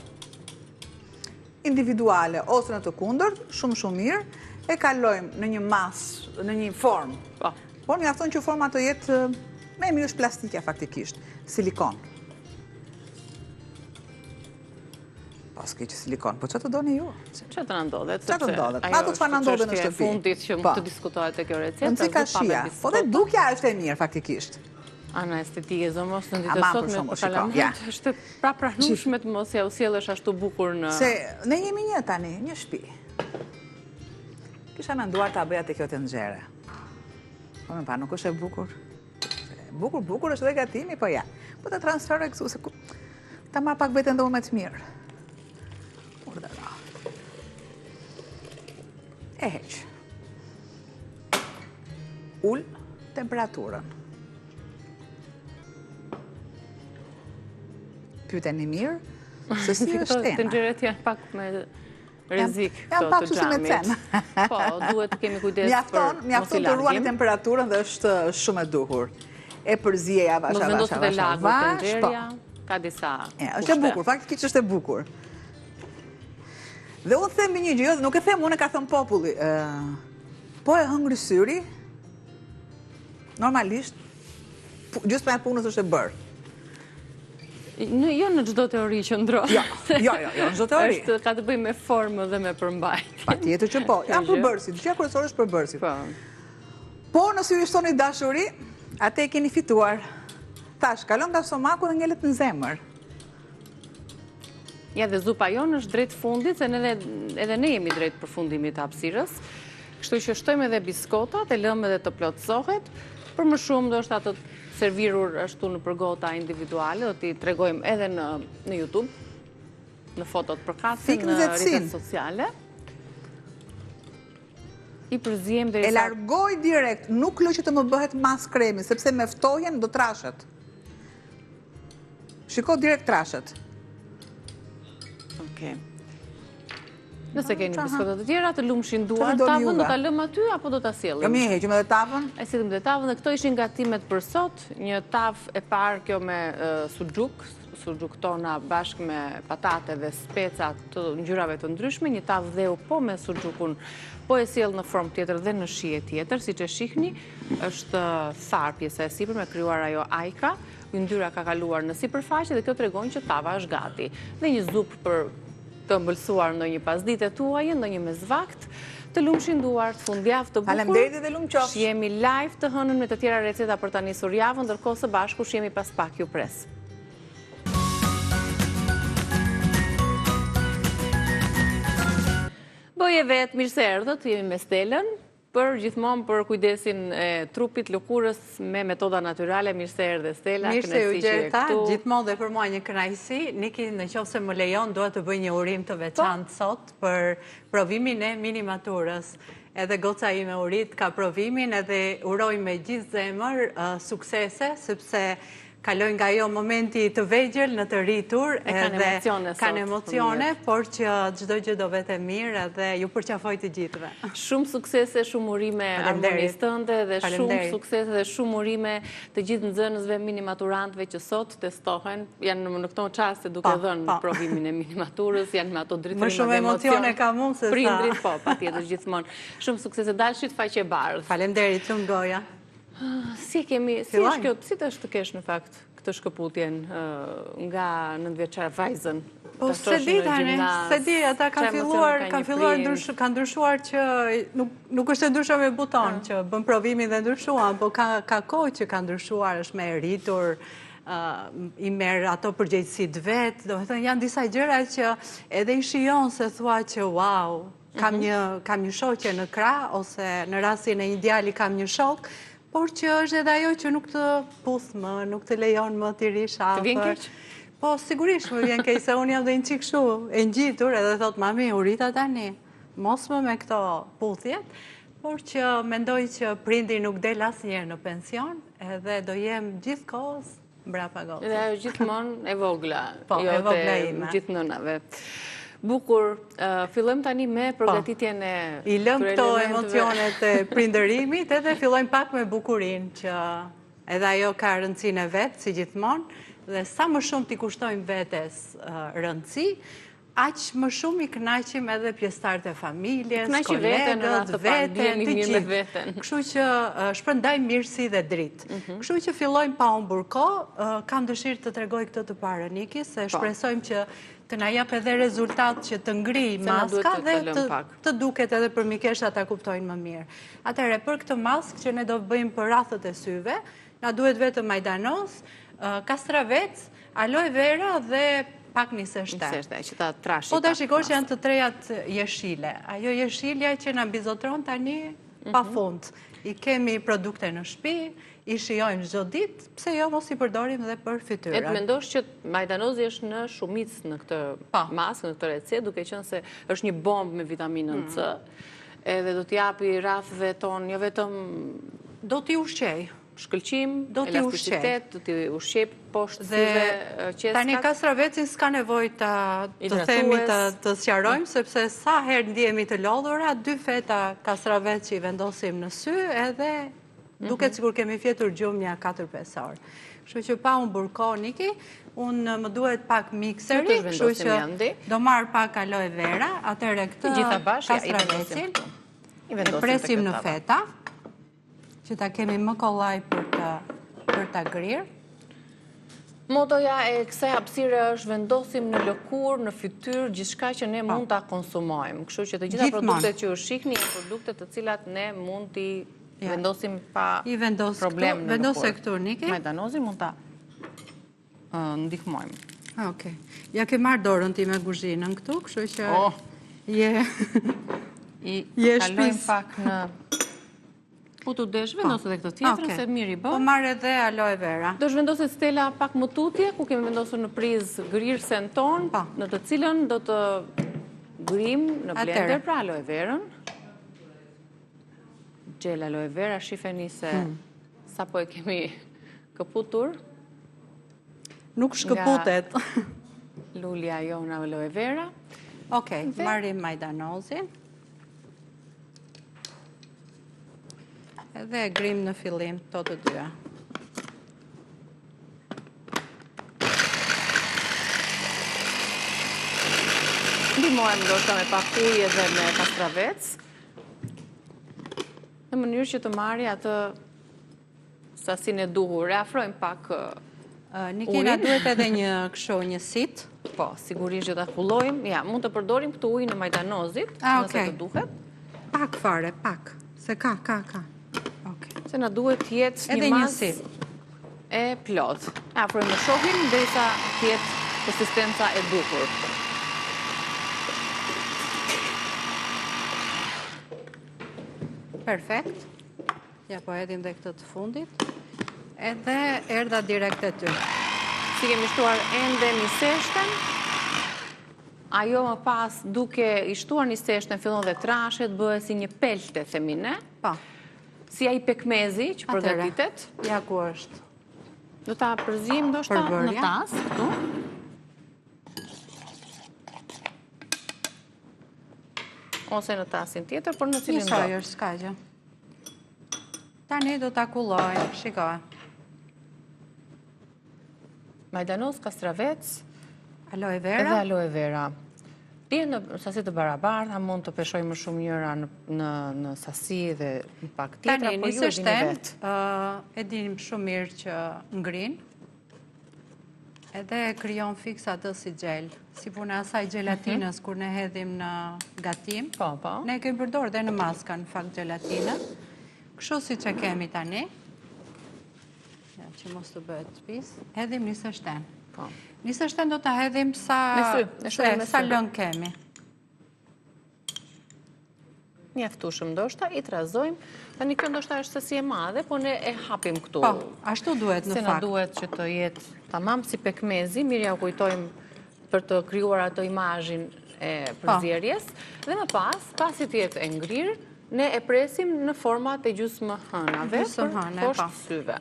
individuale ose në të kundërt, shumë mirë, e kalojmë në një masë, në një formë. Por mjafton që forma të jetë me mirë është plastikja faktikisht, silikon. Po s'ke që silikon, po që të doni ju? Që të nëndodhet? Që të ndodhet? Ato të fa nëndodhet në shtëpi. Fundit që më të diskutohet e kjo recetë. Në cika shia, po dhe dukja është e mirë faktikisht. Ana estetike, zëmos në ditë sot me përkalamant, është pra pranueshme të mos ja u sjellësh ashtu bukur në... Se ne jemi një tani, një shtëpi. Kisha menduar ta bëja te kjo të nxjerrë. Po më pa, nuk është e bukur. Bukur është dhe gatimi, po ja. Po të transferoj këtu, se ta marr pak veten dhe unë me të mirë. E heq. Ull temperaturën. Pyeteni mirë, se si është ena. Të nxjerrët janë pak me rrezik këto të xhamit. Po, duhet të kemi kujdes për mjafton të ruani temperaturën dhe është shumë e duhur. E përziej avash. Mos vendoset të lagut të nxjerrja, ka disa. Është e bukur, faktikisht është e bukur. Dhe unë them një gjë, nuk e them unë, ka thënë populli. Po e hëngri syri, normalisht, gjysma e punës është e bërë. Jo në çdo teori që ndron. Jo, në çdo teori. Ka të bëjë me formë dhe me përmbajtje. Patjetër që po. Janë përbërësit, gjëja kryesore është përbërësit. Po nëse ju shtoni dashuri, atë e keni fituar. Tash, kalon nga stomaku dhe ngelet në zemër. Ja, dhe zupa jonë është drejt fundit, se edhe ne jemi drejt përfundimit të hapësirës. Kështu që shtojmë edhe biskotat, e lëmë edhe të plotësohet. Për më shumë do është atë servirur ashtu në përgota individuale, do t'i tregojmë edhe në YouTube, në fotot përkatëse, në rrjetet sociale. I përzijem dhe... E largoj direkt, nuk lë që të më bëhet mas kremi, sepse me ftohen do trashet. Shiko direkt trashet. Nëse keni biskotat të tjera, të lumshin duar, tavën do ta lëm aty apo do ta sjellim? Jo, mi e heqim edhe tavën. E sillim edhe tavën dhe këto ishin gatimet për sot. Një tavë e parë kjo me suxhuk tona bashkë me patate dhe speca të ngjyrave të ndryshme, një tavë dheu po me suxhukun, po e sjell në formë tjetër dhe në shije tjetër, siç e shihni, është thar pjesa e sipër me krijuar ajo ajka, yndyra ka kaluar në sipërfaqe dhe kjo tregon që tava është gati. Dhe një zupë për të ëmbëlsuar ndonjë pasdite tuaje, ndonjë mesvakt, të lumshin duart, fundjavë të bukur. Faleminderit dhe lumqofsh. Shihemi live të hënën me të tjera receta për ta nisur javën, ndërkohë së bashku shihemi pas pak, ju pres. Boje vetë, mirë se erdhët, jemi me Stelën. për gjithmonë për kujdesin e trupit, lëkurës me metoda natyrale. Mirë se erdhe Stella, kënaqësi që je këtu. Gjithmonë dhe për mua një kënaqësi. Niki, nëse më lejon, dua të bëj një urim të veçantë sot për provimin e minimaturës. Edhe goca ime urit ka provimin edhe uroj me gjithë zemër suksese, sepse kalojnë nga jo momenti të vegjël në të rritur edhe kanë emocione, por që çdo gjë do vete mirë edhe ju përqafoj të gjithëve. Shumë suksese, shumë urime harmonisë tënde dhe shumë suksese dhe shumë urime të gjithë nxënësve minimaturantëve që sot testohen, janë në këto çaste duke dhënë provimin e minimaturës, janë me ato dritërim më shumë emocione ka mund se sa prindrit, patjetër gjithmonë. Shumë suksese, dalshit faqe bardhë. Faleminderit shumë goja. Si të është të kesh në fakt këtë shkëputjen nga 9-vjeçar vajzën? Po se di tani, se di, ata kanë ndryshuar që nuk është e ndryshuar me buton që bën provimin dhe ndryshuan, po ka kohë që ka ndryshuar, është me rritur, i merr ato përgjegjësit vet, do të thënë janë disa gjëra që edhe i shijon se thua që wow, kam një shoqe në krah ose në rastin e një djali kam një shok, por që është edhe ajo që nuk të puth më, nuk të lejon më të rish afër. Të vjen keq? Po, sigurisht më vjen keq, se unë jam dhe një çik kështu, e ngjitur, edhe thot mami, u rita tani, mos më me këto puthjet, por që mendoj që prindi nuk del asnjëherë në pension, edhe do jem gjithkohës mbrapa gocës. Edhe ajo gjithmonë e vogla, e vogla ime. Gjithë nënave. Bukur, fillojmë tani me përgatitjen e i lëm këto emocionet e prindërimit edhe fillojmë pak me bukurinë që edhe ajo ka rëndësinë e vet, si gjithmonë, dhe sa më shumë t'i kushtojmë vetes rëndësi, aq më shumë i kënaqim edhe pjesëtarët e familjes, kolegët, veten, të gjithë. Kështu që shpërndajmë mirësi dhe dritë. Kështu që fillojmë pa humbur kohë, kam dëshirë të tregoj këtë të parë, Niki, se shpresojmë që të na jap edhe rezultat që të ngrij maska dhe të duket edhe për mikesha ta kuptojnë më mirë. Atëherë, për këtë maskë që ne do bëjmë për rrethët e syve, na duhet vetëm majdanoz, kastravec, aloe vera dhe pak nisë shtë. Që ta trashit. Po ta shikosh janë të trejat jeshile. Ajo jeshilja që na mbizotron tani pafund. I kemi produkte në shtëpi, i shijojmë çdo ditë, pse jo mos i përdorim dhe për fytyrën. E të mendosh që majdanozi është në shumicë në këtë maskë, në këtë recetë, duke qenë se është një bombë me vitaminën C, edhe do t'japi rrafëve tonë, jo vetëm do t'i ushqej. Shkëlqim, elasticitet, do t'i ushqej poshtë syve qeskat. Tani kastravecin s'ka nevojë të themi të sqarojmë, sepse sa herë ndihemi të lodhura, 2 feta kastravec që i vendosim në sy, edhe duket sikur kemi fjetur gjumja 4-5 orë. Kështu që pa humbur kohë, Niki, unë më duhet pak mikseri, kështu që do marr pak aloe vera, atëherë këtë kastravecin e presim në feta, që ta kemi më kollaj për ta grirë. Motoja e kësaj hapësire është vendosim në lëkurë, në fytyrë, gjithçka që ne mund ta konsumojmë. Kështu që të gjitha produktet që ju shihni janë produkte të cilat ne mund t'i vendosim pa problem në lëkurë. Vendose këtu, Niki. Majdanozin mund ta ndihmojmë. Okej. Ja ke marrë dorën ti me kuzhinën këtu, kështu që je kalojmë pak në po të desh vendosë dhe këtë tjetër, se mirë i bë. Po marrë edhe aloe vera. Do shvendosë Stella pak më tutje, ku kemi vendosur në prizë grirësen tonë, në të cilën do të grim në blender pra aloe verën. Gjel aloe vera, shifeni se sa po e kemi këputur. Nuk shkëputet. Lulja jo në aloe vera. Okej, marrim majdanozin. Edhe grim në fillim to të dyja. Ndihmohem ndoshta me pak ujë edhe me kastravec, në mënyrë që të marrë atë sasinë e duhur. Reafrojmë pak Niki, na duhet edhe një sit. Po, sigurisht që ta kullojmë. Ja, mund të përdorim këtë ujë në majdanozit, nëse të duhet. Pak fare, pak. Se ka. Se na duhet t'jetë një masë e plot. Afrojmë në shohin derisa t'jetë konsistenca e duhur. Perfekt. Ja, po edhim dhe këtë të fundit. Edhe erdha direkt e ty. Si kemi shtuar ende miseshten, ajo më pas duke i shtuar miseshten fillon dhe trashet, bëhet si një pelte, themine. Pa. Si ai pekmezi që përgatitet. Ja ku është. Do ta përzim ndoshta në tas, këtu. Ose në tasin tjetër, por në cilin do. Njësoj është, s'ka gjë. Tani do ta kullojmë, shikoj. Majdanos, kastravec, Aloe edhe vera. aloe vera. Ti në sasi të barabarta, mund të peshoj më shumë njëra në sasi dhe në pak tjetra, Tani, por ju e dini vetë. e dinim shumë mirë që ngrin, edhe kryon fix atë si gjel. Si puna asaj gelatinës, kur ne hedhim në gatim, Po. ne kemi përdor dhe në maska në fakt gelatinë. Kështu si që kemi tani, ja, që mos të bëhet pis, hedhim një sështen. Po. Një sështen do të hedhim sa lëng kemi. Mjaftueshëm ndoshta, i trazojmë. Tani kjo ndoshta është sasi e madhe, po ne e hapim këtu. Po, ashtu duhet në Se na fakt. duhet që të jetë tamam si pekmezi, mirë ja u kujtojmë për të krijuar ato imazhin e përzierjes, dhe më pasi të jetë e ngrirë, ne e presim në format e gjysmë hënave për poshtë syve.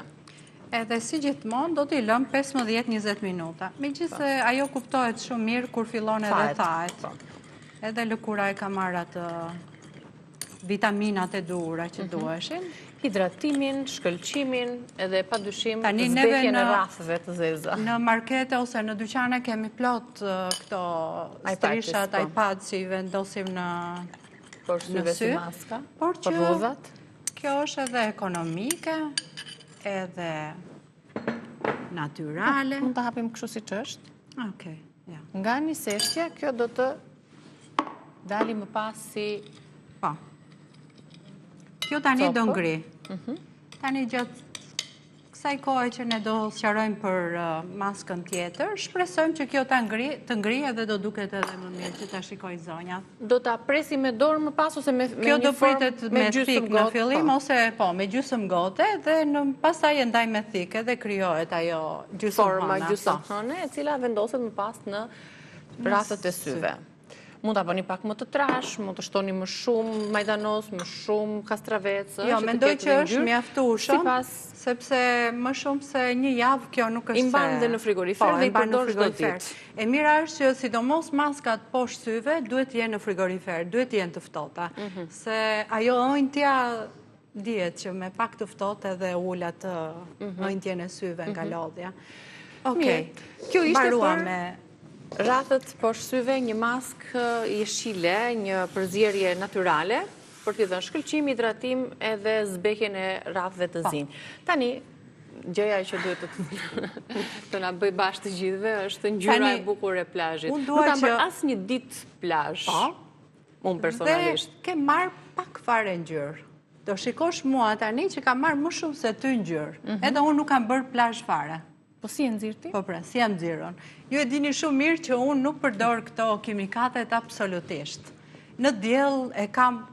Edhe si gjithmonë do t'i lëm 15-20 minuta. Megjithëse ajo kuptohet shumë mirë kur fillon edhe thahet. Edhe lëkura e ka marrë atë vitaminat e duhura që duheshin. Hidratimin, shkëlqimin, edhe padyshim zbehjen e rrafëve të zeza. Në markete ose në dyqane kemi plot këto strishat, iPad që i vendosim në sy, por që kjo është edhe ekonomike, edhe natyrale. Mund të hapim kështu si që është. Okej, ja. Nga një seshtja, kjo do të dali më pas si... Po. Kjo tani do ngri. Tani gjatë kësaj kohe që ne do sqarojmë për maskën tjetër, shpresojmë që kjo të ngri edhe do duket edhe më mirë që ta shikoj zonja. Do ta presi me dorë më pas ose me kjo do pritet me thik në fillim ose me gjysmë gote dhe pastaj e ndaj me thik edhe krijohet ajo gjysmë hëne e cila vendoset më pas në rrafët e syve. Mund të bëni pak më të trash, mund të shtoni më shumë majdanos, më shumë kastravec. Jo, mendoj që është mjaftueshëm, sepse më shumë se një javë kjo nuk është se... I mban dhe në frigorifer dhe i përdor çdo ditë. E mira është që sidomos maskat poshtë syve duhet të jenë në frigorifer, duhet të jenë të ftohta. Se ajo ëndja dihet që me pak të ftohtë edhe ul atë ëndjen e syve nga lodhja. Okej. Kjo ishte për rrafët poshtë syve, një maskë jeshile, një përzierje natyrale, për t'i dhënë shkëlqim, hidratim edhe zbehjen e rrafëve të zi. Tani, gjëja që duhet të na bëj bashkë të gjithëve është ngjyra e bukur e plazhit. Nuk kam bërë asnjë ditë plazh. Unë personalisht. Dhe ke marrë pak fare ngjyrë. Do shikosh mua tani që kam marrë më shumë se ty ngjyrë. Edhe unë nuk kam bërë plazh fare. Po si e nxirr ti? Po pra, si e nxirron. Ju e dini shumë mirë që unë nuk përdor këto kimikatet absolutisht. Në diell e kam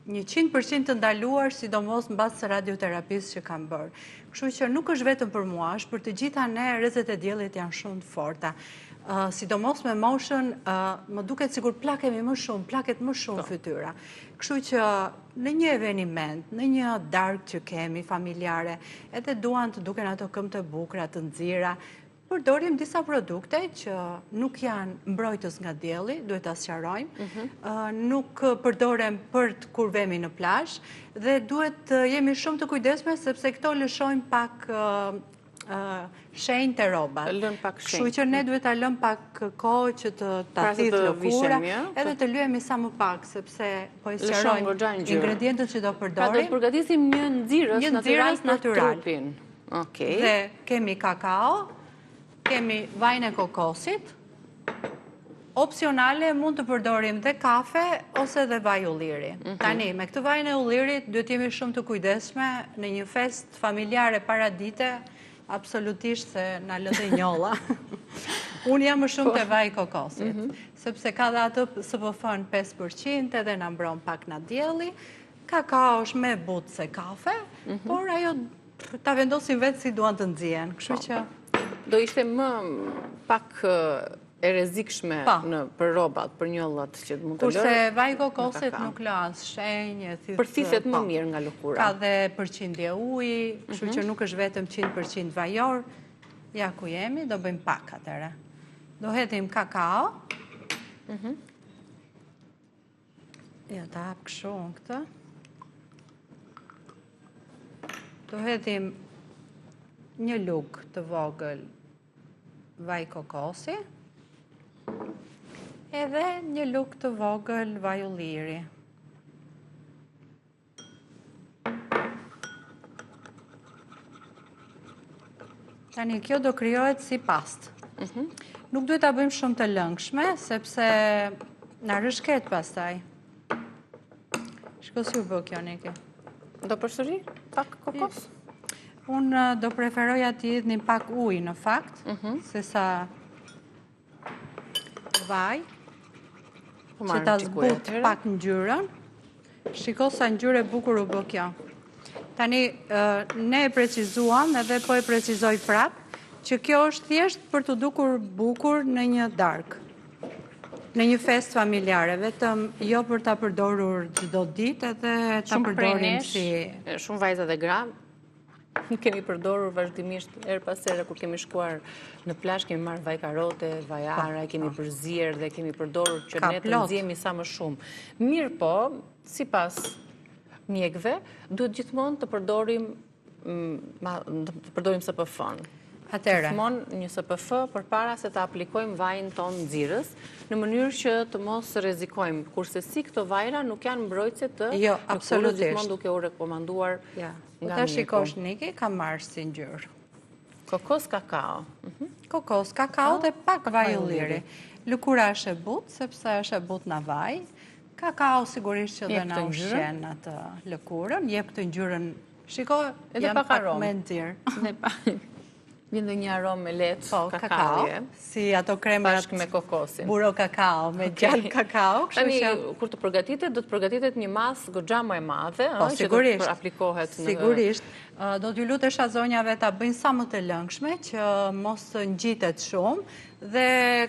100% të ndaluar, sidomos mbas radioterapisë që kam bërë. Kështu që nuk është vetëm për mua, është për të gjitha ne, rrezet e diellit janë shumë të forta. Sidomos me moshën, më duket sikur plaket më shumë fytyra. Kështu që në një eveniment, në një darkë që kemi familjare, edhe duan të duken ato këmbë të bukura, të nxira, përdorim disa produkte që nuk janë mbrojtës nga dielli, duhet ta sqarojmë, nuk përdoren për kur vemi në plazh dhe duhet jemi shumë të kujdesme sepse këto lëshojnë pak shenjtë e rrobat. Kështu që ne duhet ta lëm pak kohë që të ta thithë lëkura, edhe të lyhemi sa më pak, sepse po i sqarojmë ingredientët që do përdorim. Pra do të përgatisim një nxirës natyral për trupin. Dhe kemi kakao, kemi vajin e kokosit, opsionale mund të përdorim dhe kafe ose dhe vaj ulliri. Tani, me këtë vajin e ullirit duhet jemi shumë të kujdesme në një fest familjare para dite, absolutisht se na lë dhe njolla. Unë jam më shumë të vaj kokosit, sepse ka dhe atë SPF 5% edhe na mbron pak nga dielli, Kakao është me butë se kafe, por ajo ta vendosin vetë si duan të nxjerrin. Kështu që do ishte më pak e rrezikshme për rrobat, për njollat që mund të lërë. Kurse vaj kokosit nuk lë as shenjë, përthiset më mirë nga lëkura. Ka dhe përqindje uji, kështu që nuk është vetëm 100% vajor. Ja ku jemi, do bëjmë pak atëre. Do hedhim kakao. Ja ta hap kështu këtë. Do hedhim një lug të vogël vaj kokosi, edhe një lug të vogël vaj ulliri. Tani, kjo do krijohet si pastë. Nuk duhet ta bëjmë shumë të lëngshme, sepse na rëshket pastaj. Shko si u bë kjo, Niki? Do përsëri pak kokos? Unë do preferoja të hidhnim pak ujë në fakt, se sa vaj, që ta zbut pak ngjyrën. Shiko sa ngjyrë e bukur u bë kjo. Tani, ne e precizuam edhe po e precizoj prap, që kjo është thjesht për të dukur bukur në një darkë. Në një fest familjare, vetëm jo për ta përdorur çdo ditë, edhe ta përdorim si... Shumë vajza dhe gra, kemi përdorur vazhdimisht her pas here kur kemi shkuar në plazh, kemi marrë vaj karote, vaj ara, kemi përzier dhe kemi përdorur që ne të nxjemi sa më shumë. Mirë po, sipas mjekëve, duhet gjithmonë të përdorim SPF-n. Gjithmonë një SPF përpara se të aplikojmë vajin ton nxirës, në mënyrë që të mos rrezikojmë, kurse si këto vajra nuk janë mbrojtëse të lëkurës, gjithmonë duke u rekomanduar nga mjeku. Ta shikosh, Niki, ka marrë si ngjyrë. Kokos kakao. Kokos kakao dhe pak vaj ulliri. Lëkura është e butë, sepse është e butë në vaj. Kakao sigurisht që dhe na ushqen atë lëkurën, jep këtë ngjyrën. Shiko, jam pak me nxirë. Vjen dhe një aromë me letë kakaoje. Si ato kremat bashkë me kokosin. Buro kakao, me gjallë kakao. Tani, kur të përgatitet, do të përgatitet një masë goxha më e madhe, që do të aplikohet në... Sigurisht. Do t'ju lutesha zonjave ta bëjnë sa më të lëngshme, që mos të ngjitet shumë, dhe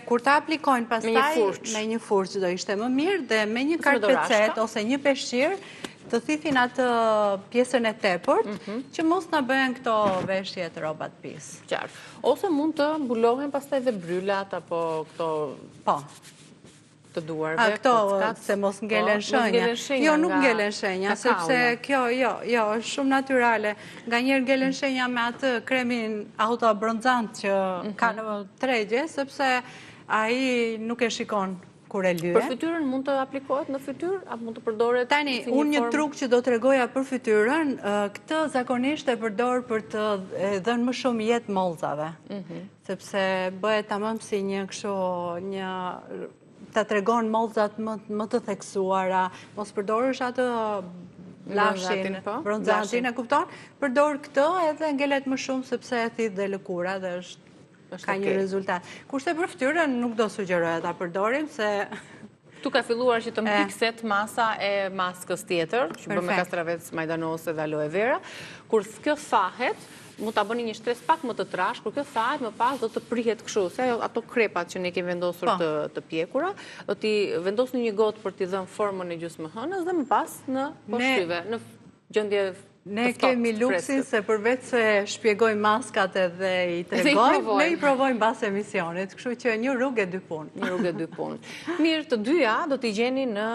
kur ta aplikojnë pastaj me një furçë do ishte më mirë, dhe me një karpecet ose një peshqir, të thithin atë pjesën e tepërt, që mos në bëhen këto veshje të robat pis. Qartë. Ose mund të mbulohen pastaj dhe bryllat, apo këto të duarve. Këto, se mos ngelen shenja. Jo, nuk ngelen shenja, sepse kjo, jo, është shumë natyrale. Nga njerë ngelen shenja me atë kremin autobronzant që ka në tregje, sepse ai nuk e shikon kur e lye. Për fytyrën mund të aplikohet në fytyrë, apo mund të përdoret? Tani, unë një truk që do të regoja për fytyrën, këtë zakonisht e përdor për të dhënë më shumë jetë mollzave. Sepse bëhet tamam si një kështu, një ta tregon mollzat më të theksuara, mos përdorësh atë blashin, bronzantin, e kupton? Përdor këtë edhe ngelet më shumë sepse e thith dhe lëkura dhe ka një rezultat. Kurse për fytyrën nuk do sugjeroja ta përdorim, se... Tu ka filluar që të mpikset masa e maskës tjetër, që bë me kastravec majdanose dhe aloe vera, kur kjo thahet, mund ta bëni një shtresë pak më të trash, kur kjo thahet më pas do të prihet kështu, se ato krepat që ne kemi vendosur të pjekura, do t'i vendosni një gotë për t'i dhënë formën e gjysmëhënës dhe më pas në poshtyve, në gjendje. Ne kemi luksin se përveç se shpjegojmë maskat edhe i tregojmë, ne i provojmë bas emisionit, kështu që një rrugë e dy punë. Një rrugë e dy punë. Mirë, të dyja do t'i gjeni në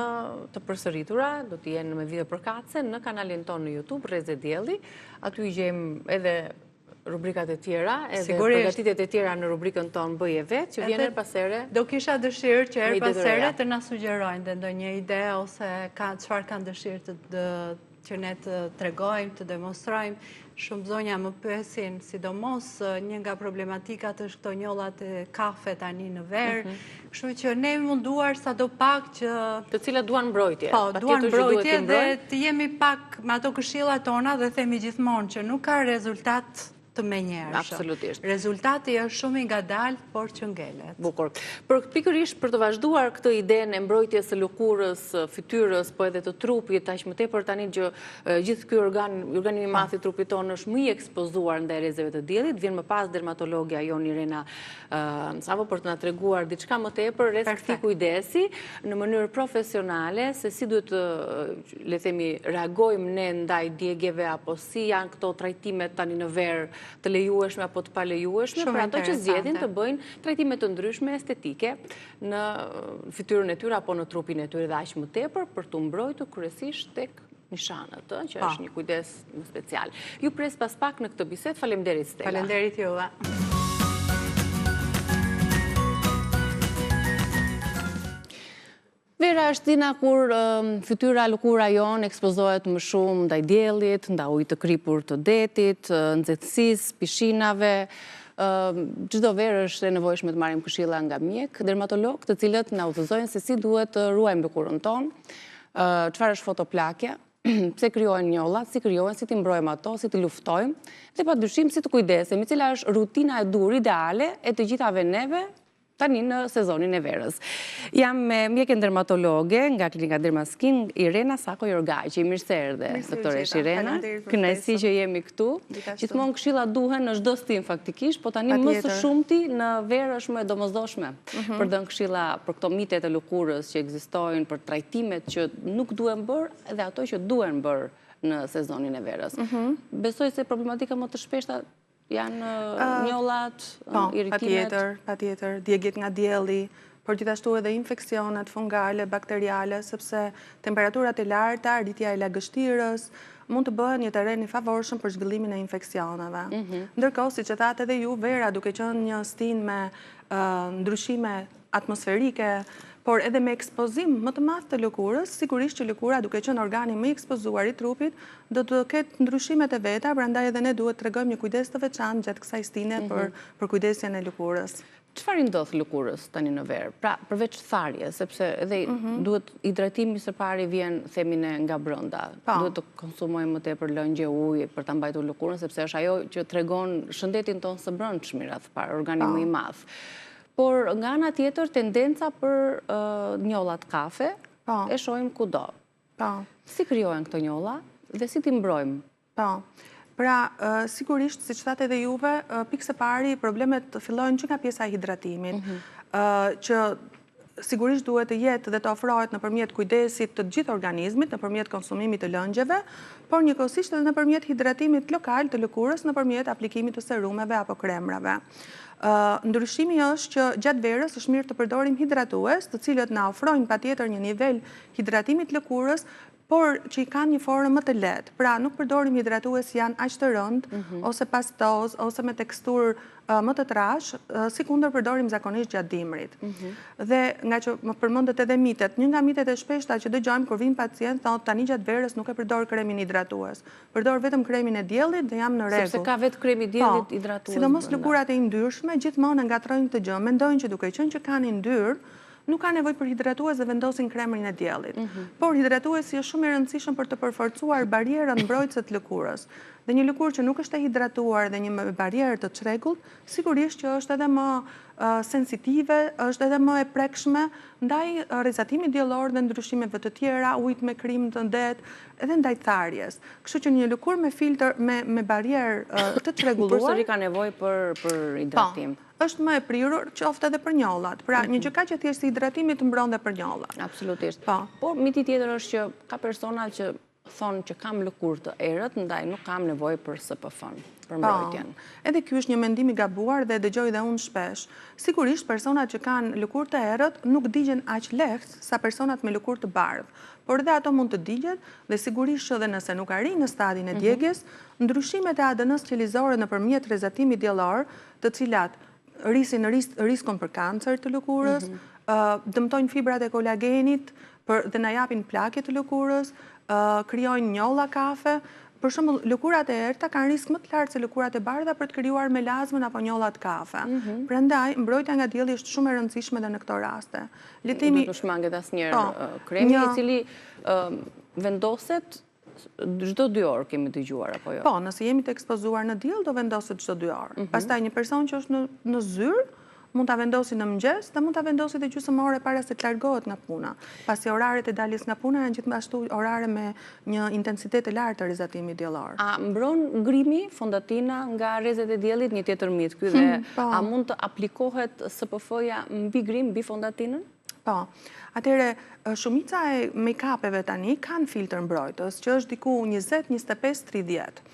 të përsëritura, do t'i jenë me video përkatëse në kanalin tonë në YouTube, Reze Dielli, aty i gjejmë edhe rubrikat e tjera, edhe përgatitet e tjera në rubrikën tonë Bëje Vetë, që vjen her pasere. Do kisha dëshirë që her pasere të na sugjerojnë dhe ndonjë ide ose çfarë kanë dëshirë që ne të tregojmë, të demonstrojmë. Shumë zonja më pyesin, sidomos një nga problematikat është këto njollat e kafe tani në verë, kështu që ne munduar sa do pak që... Të cilat duan mbrojtje. Po, duan mbrojtje dhe të jemi pak me ato këshilla tona dhe themi gjithmonë që nuk ka rezultat të menjëhershëm. Absolutisht. Rezultati është shumë i ngadalë, por që ngelet. Bukur. Pikërisht për të vazhduar këtë idenë e mbrojtjes së lëkurës, fytyrës, po edhe të trupit, aq më tepër tani që gjithë ky organi i madh i trupit tonë është më i ekspozuar ndaj rrezeve të diellit, vjen më pas dermatologja jon Irena Savo për të na treguar diçka më tepër rreth këtij kujdesi në mënyrë profesionale, se si duhet le themi reagojmë ne ndaj djegjeve apo si janë këto trajtimet tani në verë të lejueshme apo të palejueshme, për ato që zgjedhin të bëjnë trajtime të ndryshme estetike në fytyrën e tyre apo në trupin e tyre dhe aq më tepër për të mbrojtur kryesisht tek nishanët, që është një kujdes më special. Ju pres pas pak në këtë bisedë. Faleminderit Stella. Faleminderit juve. Vera është dina kur fytyra, lëkura jon ekspozohet më shumë ndaj diellit, ndaj ujit të kripur të detit, nxehtësisë, pishinave. Çdo verë është e nevojshme të marrim këshilla nga mjek, dermatolog, të cilët na udhëzojnë se si duhet të ruajmë lëkurën tonë, çfarë është fotoplakja, pse krijohen njollat, si krijohen, si t'i mbrojmë ato, si t'i luftojmë, dhe padyshim si të kujdesemi, cila është rutina e dur ideale e të gjithave neve tani në sezonin e verës. Jam me mjekën dermatologe nga klinika Dermaskin, Irena Sako Jorgaqi. Mirë se erdhe, doktoresh Irena. Kënaqësi që jemi këtu. Gjithmonë këshilla duhen në çdo stin faktikisht, po tani më së shumti në verë është më e domosdoshme për dhënë këshilla për këto mitet e lëkurës që ekzistojnë, për trajtimet që nuk duhen bërë dhe ato që duhen bërë në sezonin e verës. Besoj se problematika më të shpeshta janë njollat, irritimet? Patjetër, djegjet nga dielli, por gjithashtu edhe infeksionet fungale, bakteriale, sepse temperaturat e larta, rritja e lagështirës, mund të bëhen një terren i favorshëm për zhvillimin e infeksioneve. Ndërkohë, siç e thatë edhe ju, vera duke qenë një stin me ndryshime atmosferike, por edhe me ekspozim më të madh të lëkurës, sigurisht që lëkura duke qenë organi më i ekspozuar i trupit, do të ketë ndryshimet e veta, prandaj edhe ne duhet të tregojmë një kujdes të veçantë gjatë kësaj stine për kujdesjen e lëkurës. Çfarë i ndodh lëkurës tani në verë? Pra, përveç tharjes, sepse edhe duhet hidratimi së pari vjen themin nga brenda. Duhet të konsumojmë më tepër lëngje ujë për ta mbajtur lëkurën, sepse është ajo që tregon shëndetin tonë së brendshëm rreth parë, organi më i madh. Por nga ana tjetër, tendenca për njollat kafe e shohim kudo. Si krijohen këto njolla dhe si t'i mbrojmë? Pra, sigurisht, siç thatë edhe juve, pikë së pari problemet fillojnë që nga pjesa e hidratimit, që sigurisht duhet të jetë dhe të ofrohet nëpërmjet kujdesit të gjithë organizmit, nëpërmjet konsumimit të lëngjeve, por njëkohësisht edhe nëpërmjet hidratimit lokal të lëkurës, nëpërmjet aplikimit të serumeve apo kremrave. Ndryshimi është që gjatë verës është mirë të përdorim hidratues, të cilët na ofrojnë patjetër një nivel hidratimi të lëkurës, por që i kanë një formë më të lehtë. Pra, nuk përdorim hidratues janë aq të rëndë, ose pastoz, ose me teksturë më të trash, sikundër përdorim zakonisht gjatë dimrit. Dhe nga që më përmendet edhe mitet, një nga mitet e shpeshta që dëgjojmë kur vin pacient thotë tani gjatë verës nuk e përdor kremin hidratues. Përdor vetëm kremin e diellit dhe jam në rregull. Sepse ka vetë kremi i diellit hidratues. Sidomos lëkurat e yndyrshme gjithmonë ngatrojnë të gjë. Mendojnë që duke qenë që kanë yndyrë, nuk ka nevojë për hidratues dhe vendosin kremrin e diellit. Por hidratuesi është shumë i rëndësishëm për të përforcuar barierën mbrojtëse të lëkurës. Dhe një lëkurë që nuk është e hidratuar dhe një barierë të çrregullt, sigurisht që është edhe më sensitive, është edhe më e prekshme ndaj rrezatimit diellor dhe ndryshimeve të tjera, ujit me krim të ndet, edhe ndaj tharjes. Kështu që një lëkurë me filtr me barierë të çrregulluar, përsëri ka nevojë për hidratim. Është më e prirur, qoftë edhe për njollat. Pra, një gjë kaq e thjeshtë hidratimi të mbron dhe për njollat. Absolutisht. Por miti tjetër është që ka persona që thonë që kam lëkurë të errët, ndaj nuk kam nevojë për SPF-n, për mbrojtjen. Edhe ky është një mendim i gabuar dhe dëgjoj dhe unë shpesh. Sigurisht, personat që kanë lëkurë të errët nuk digjen aq lehtë sa personat me lëkurë të bardhë. Por dhe ato mund të digjet dhe sigurisht që dhe nëse nuk arrin në stadin e djegjes, ndryshimet e ADN-s qelizore nëpërmjet rrezatimit diellor, të cilat rrisin riskun për kancer të lëkurës, dëmtojnë fibrat e kolagenit dhe na japin plakje të lëkurës, krijojnë njolla kafe. Për shembull, lëkurat e errta kanë risk më të lartë se lëkurat e bardha për të krijuar melazmën apo njollat kafe. Prandaj, mbrojtja nga dielli është shumë e rëndësishme edhe në këto raste. Le të shmanget asnjëherë kremi i cili vendoset vendoset çdo 2 orë, kemi dëgjuar apo jo? Po, nëse jemi të ekspozuar në diell, do vendoset çdo 2 orë. Pastaj një person që është në zyrë, mund ta vendosi në mëngjes dhe mund ta vendosi edhe gjysmë ore para se të largohet nga puna. Pasi oraret e daljes nga puna janë gjithashtu orare me një intensitet të lartë të rrezatimit diellor. A mbron grimi, fondatina nga rrezet e diellit, një tjetër mit ky dhe a mund të aplikohet SPF-ja mbi grim, mbi fondatinën? Po. Atëre, shumica e make-upeve tani kanë filtr mbrojtës, që është diku 20, 25, 30.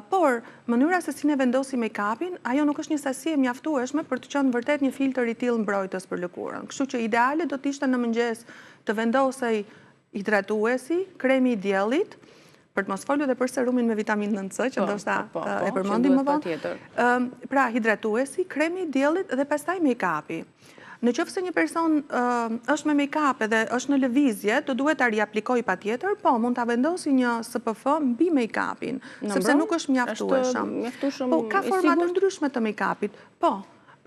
Por, mënyra se si ne vendosi make-upin, ajo nuk është një sasi e mjaftueshme për të qenë vërtet një filtr i tillë mbrojtës për lëkurën. Kështu që ideale do të ishte në mëngjes të vendosej hidratuesi, kremi i diellit, për të mos folur edhe për serumin me vitaminën C, që ndoshta e përmendim më vonë. Pra, hidratuesi, kremi i diellit dhe pastaj make-upi. Në qoftë se një person është me make-up edhe është në lëvizje, do duhet ta riaplikoj patjetër, po mund ta vendosi një SPF mbi make-upin, sepse nuk është mjaftueshëm. Po ka forma të ndryshme të make-upit. Po.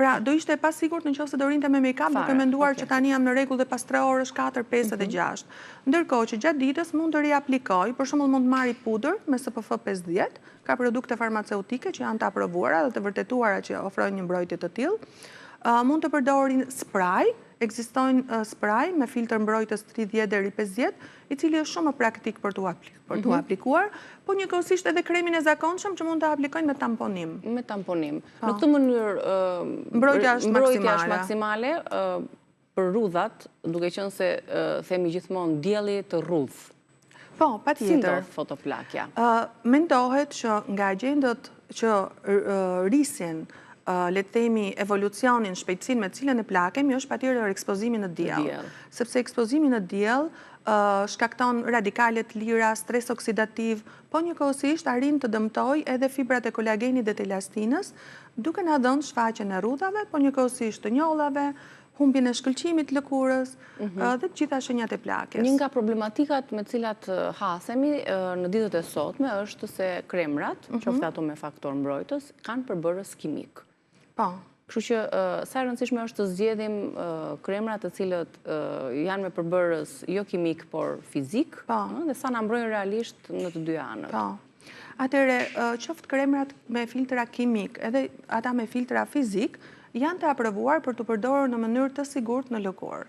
Pra, do ishte e pasigurt në qoftë se do rinte me make-up, duke menduar që tani jam në rregull dhe pas 3 orësh, 4, 5 dhe 6. Ndërkohë që gjatë ditës mund të riaplikoj, për shembull mund të marri pudër me SPF 50, ka produkte farmaceutike që janë të aprovuara dhe të vërtetuara që ofrojnë një mbrojtje të tillë. Mund të përdorin spray, ekzistojnë spray me filtr mbrojtës 30 deri 50, i cili është shumë praktik për t'u aplikuar, po njëkohësisht edhe kremin e zakonshëm që mund të aplikojnë me tamponim. Me tamponim. Në këtë mënyrë mbrojtja është maksimale për rrudhat, duke qenë se themi gjithmonë dielli të rrudh. Po, patjetër. Si ndodh fotoplakja? Mendohet që nga agjendët që rrisin le të themi evolucionin, shpejtësinë me cilën e plakemi, është patjetër ekspozimi në diell. Sepse ekspozimi në diell shkakton radikale të lira, stres oksidativ, po njëkohësisht arrin të dëmtoj edhe fibrat e kolagenit dhe të elastinës, duke na dhënë shfaqjen e rrudhave, po njëkohësisht të njollave, humbjen e shkëlqimit të lëkurës dhe të gjitha shenjat e plakjes. Një nga problematikat me cilat hasemi në ditët e sotme është se kremrat, qoftë ato me faktor mbrojtës, kanë përbërës kimik. Po. Kështu që sa e rëndësishme është të zgjedhim kremrat të cilët janë me përbërës jo kimik, por fizik, dhe sa na mbrojnë realisht në të dy anët. Po. Atëre, qoftë kremrat me filtra kimik edhe ata me filtra fizik, janë të aprovuar për të përdorur në mënyrë të sigurt në lëkurë.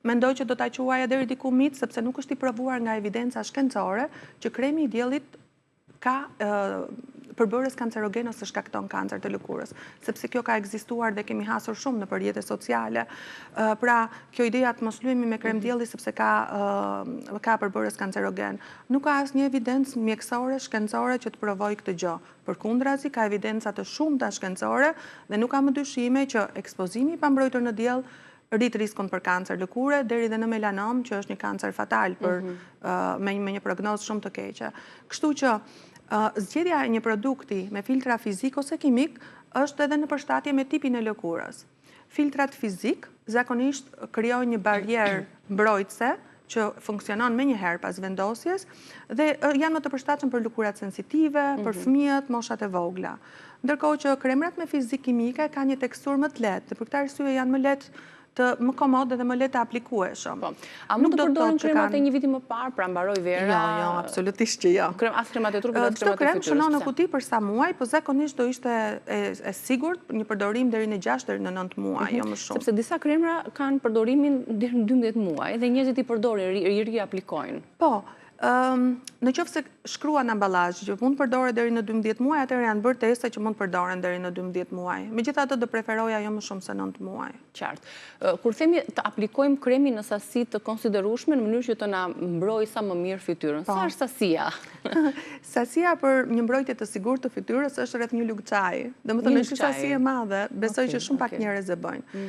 Mendoj që do ta quaja deri diku mit, sepse nuk është i provuar nga evidenca shkencore që kremi i diellit ka përbërës kancerogen ose shkakton kancer të lëkurës, sepse kjo ka ekzistuar dhe kemi hasur shumë në rrjetet sociale. Pra, kjo ideja të mos lyhemi me krem dielli sepse ka përbërës kancerogen. Nuk ka asnjë evidencë mjekësore, shkencore që të provojë këtë gjë. Përkundrazi, ka evidenca të shumta shkencore dhe nuk ka më dyshime që ekspozimi i pambrojtur në diell rrit riskun për kancer lëkure, deri dhe në melanom, që është një kancer fatal me një prognozë shumë të keqe. Kështu që zgjedhja e një produkti me filtra fizik ose kimik është edhe në përshtatje me tipin e lëkurës. Filtrat fizik zakonisht krijojnë një barierë mbrojtëse që funksionon me njëherë pas vendosjes dhe janë më të përshtatshëm për lëkurat sensitive, për fëmijët, moshat e vogla. Ndërkohë që kremrat me fizik kimike kanë një teksturë më të lehtë dhe për këtë arsye janë më lehtë më komod dhe më lehtë të aplikueshëm. A mund të përdoren kremat e një viti më parë, pra mbaroj vera? Jo, absolutisht që jo. As kremat e trupit, as kremat e fytyrës. Çdo krem shënon në kuti për sa muaj, po zakonisht do ishte e sigurt një përdorim deri në 6 deri në 9 muaj, jo më shumë. Sepse disa kremra kanë përdorimin deri në 12 muaj dhe njerëzit i përdorin, i riaplikojnë. Po. Në qoftë se shkruan në ambalazh që mund përdoret deri në 12 muaj, atëherë janë bërë teste që mund përdoren deri në 12 muaj. Megjithatë do preferoja jo më shumë se 9 muaj. Qartë. Kur themi të aplikojmë kremin në sasi të konsiderueshme në mënyrë që të na mbrojë sa më mirë fytyrën, sa është sasia? Sasia për një mbrojtje të sigurt të fytyrës është rreth 1 lugë çaji. Domethënë është sasi e madhe, besoj që shumë pak njerëz e bëjnë.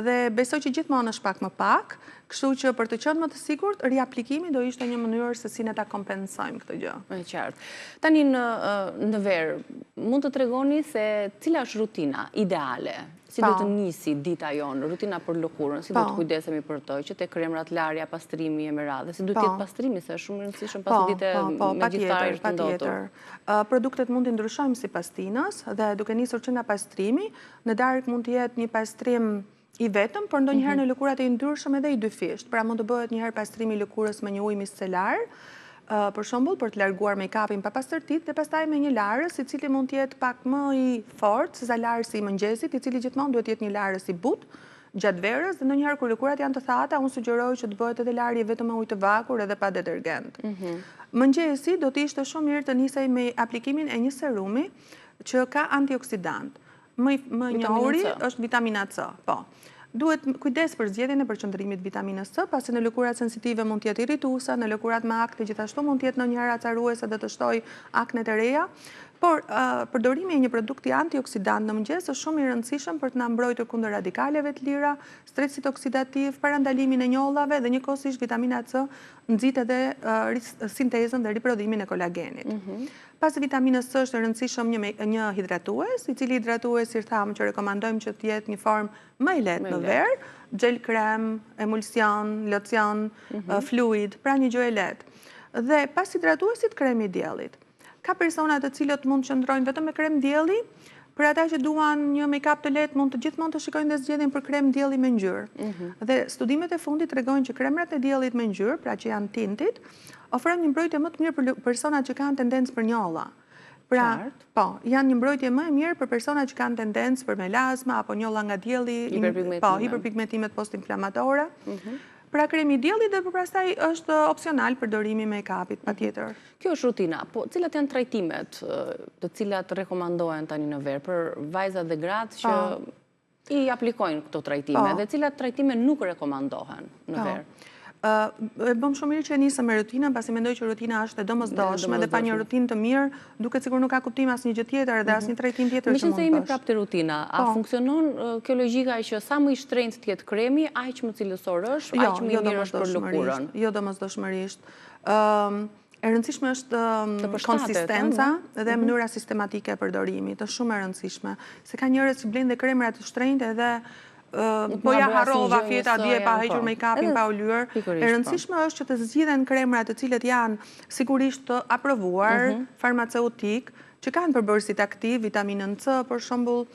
Dhe besoj që gjithmonë është pak më pak, kështu që për të qenë më të sigurt, riaplikimi do ishte një mënyrë se si ne ta kompensojmë këtë gjë. Është qartë. Tani në verë, mund të tregoni se cila është rutina ideale? Si do të nisi dita jonë, rutina për lëkurën, si do të kujdesemi për të, që te kremrat, larja, pastrimi e me radhë, si do të jetë pastrimi, se është shumë rëndësishëm pas dite me gjithar të ndotur. Produktet mund të ndryshojmë si pas tinës dhe duke nisur që nga pastrimi, në darkë mund të jetë një pastrim i vetëm, por ndonjëherë në lëkurat e ndryshëm edhe i dyfisht. Pra mund të bëhet njëherë pastrimi i lëkurës me një ujë micelar, për shembull për të larguar make-upin pa pastërtitë dhe pastaj me një larës i cili mund të jetë pak më i fortë se sa larësi i mëngjesit, i cili gjithmonë duhet të jetë një larës i butë gjatë verës dhe ndonjëherë kur lëkurat janë të thata, unë sugjeroj që të bëhet edhe larje vetëm me ujë të vakur edhe pa detergent. Mëngjesi do të ishte shumë mirë të nisej me aplikimin e një serumi që ka antioksidant. Më njohuri është vitamina C, po. Duhet kujdes për zgjedhjen e përqendrimit vitaminës C, pasi në lëkurat sensitive mund të jetë irrituese, në lëkurat me akne gjithashtu mund të jetë ndonjëherë acaruese dhe të shtojë aknet e reja. Por përdorimi i një produkti antioksidant në mëngjes është shumë i rëndësishëm për të na mbrojtur kundër radikaleve të lira, stresit oksidativ, parandalimin e njollave dhe njëkohësisht vitamina C nxit edhe sintezën dhe riprodhimin e kolagenit. Pas vitaminës C është e rëndësishëm një hidratues, i cili hidratues si thamë që rekomandojmë që të jetë një formë më i lehtë në verë, gel krem, emulsion, locion, fluid, pra një gjë e lehtë. Dhe pas hidratuesit kremi i diellit. Ka persona të cilët mund të qëndrojnë vetëm me krem dielli, për ata që duan një make-up të lehtë mund të gjithmonë të shikojnë dhe zgjedhin për krem dielli me ngjyrë. Dhe studimet e fundit tregojnë që kremrat e diellit me ngjyrë, pra që janë tintit, ofrojnë një mbrojtje më të mirë për personat që kanë tendencë për njolla. Pra, po, janë një mbrojtje më e mirë për personat që kanë tendencë për melazma apo njolla nga dielli, hiperpigmentimet postinflamatore. Pra kremi i diellit dhe pastaj është opsional përdorimi make-upit patjetër. Kjo është rutina, po cilat janë trajtimet të cilat rekomandohen tani në verë për vajzat dhe gratë që i aplikojnë këto trajtime dhe cilat trajtime nuk rekomandohen në verë? E bëm shumë mirë që nisëm me rutinën, pasi mendoj që rutina është e domosdoshme dhe pa një rutinë të mirë, duket sikur nuk ka kuptim asnjë gjë tjetër dhe asnjë trajtim tjetër që mund të bësh. Meqense jemi prapë te rutina, a funksionon kjo logjika që sa më i shtrenjtë të jetë kremi, aq më cilësor është, aq më i mirë është për lëkurën? Jo domosdoshmërisht. E rëndësishme është konsistenca dhe mënyra sistematike e përdorimit, është shumë e rëndësishme. Se ka njerëz që blejnë dhe kremra të shtrenjtë edhe po ja harrova fjeta dje pa hequr make-upin pa u lyer. E rëndësishme është që të zgjidhen kremra të cilët janë sigurisht të aprovuar farmaceutik, që kanë përbërësit aktiv, vitaminën C për shembull,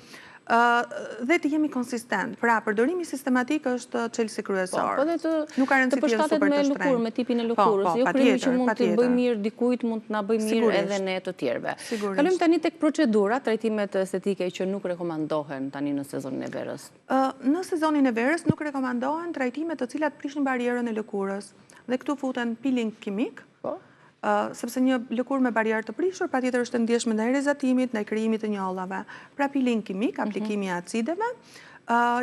dhe të jemi konsistent. Pra, përdorimi sistematik është çelësi kryesor. Nuk ka rëndësi të jenë super të shtrenjtë. Me tipin e lëkurës. Jo kremi që mund të bëj mirë dikujt, mund të na bëj mirë edhe ne të tjerëve. Kalojmë tani tek procedura, trajtimet estetike që nuk rekomandohen tani në sezonin e verës. Në sezonin e verës nuk rekomandohen trajtime të cilat prishin barierën e lëkurës. Dhe këtu futen peeling kimik, sepse një lëkurë me barierë të prishur patjetër është e ndjeshme ndaj rezatimit, ndaj krijimit të njollave. Pra peeling kimik, aplikimi i acideve,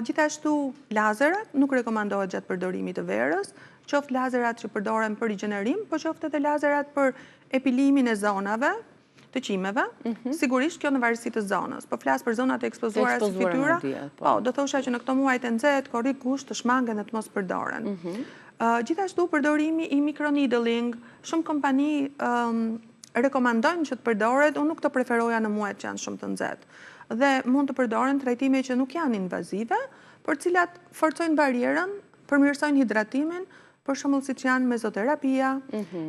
gjithashtu lazerat nuk rekomandohet gjatë përdorimit të verës, qoftë lazerat që përdoren për rigjenerim, po qoftë edhe lazerat për epilimin e zonave të qimeve, sigurisht kjo në varësi të zonës. Po flas për zonat e ekspozuara si fytyra, po do thosha që në këto muaj të nxehtë korrik gusht të shmangen dhe të mos përdoren. Gjithashtu përdorimi i microneedling, shumë kompani rekomandojnë që të përdoret, unë nuk të preferoja në muajt që janë shumë të nxehtë. Dhe mund të përdoren trajtime që nuk janë invazive, por cilat forcojnë barierën, përmirësojnë hidratimin, për shembull siç janë mezoterapia,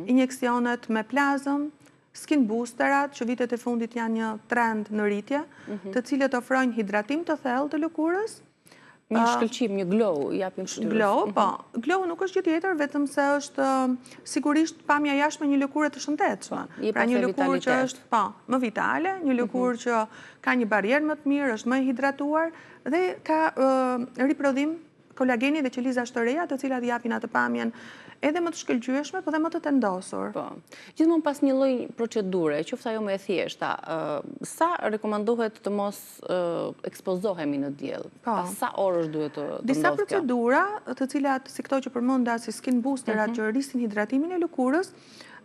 injeksionet me plazëm, skin boosterat, që vitet e fundit janë një trend në rritje, të cilët ofrojnë hidratim të thellë të lëkurës. Një shkëlqim, një glow, japim shtyrës. Glow, po. Glow nuk është gjë tjetër, vetëm se është sigurisht pamja jashtme një lëkurë të shëndetshme. Pra një lëkurë që është më vitale, një lëkurë që ka një barierë më të mirë, është më e hidratuar dhe ka riprodhim kolageni dhe qelizave të reja, të cilat japin atë pamjen edhe më të shkëlqyeshme, po dhe më të tendosur. Gjithmonë pas një lloj procedure, qoftë ajo më e thjeshta, sa rekomandohet të mos ekspozohemi në diell? Pas sa orësh duhet të ndodhë kjo? Disa procedura, të cilat si këto që përmenda, si skin boosterat që rrisin hidratimin e lëkurës,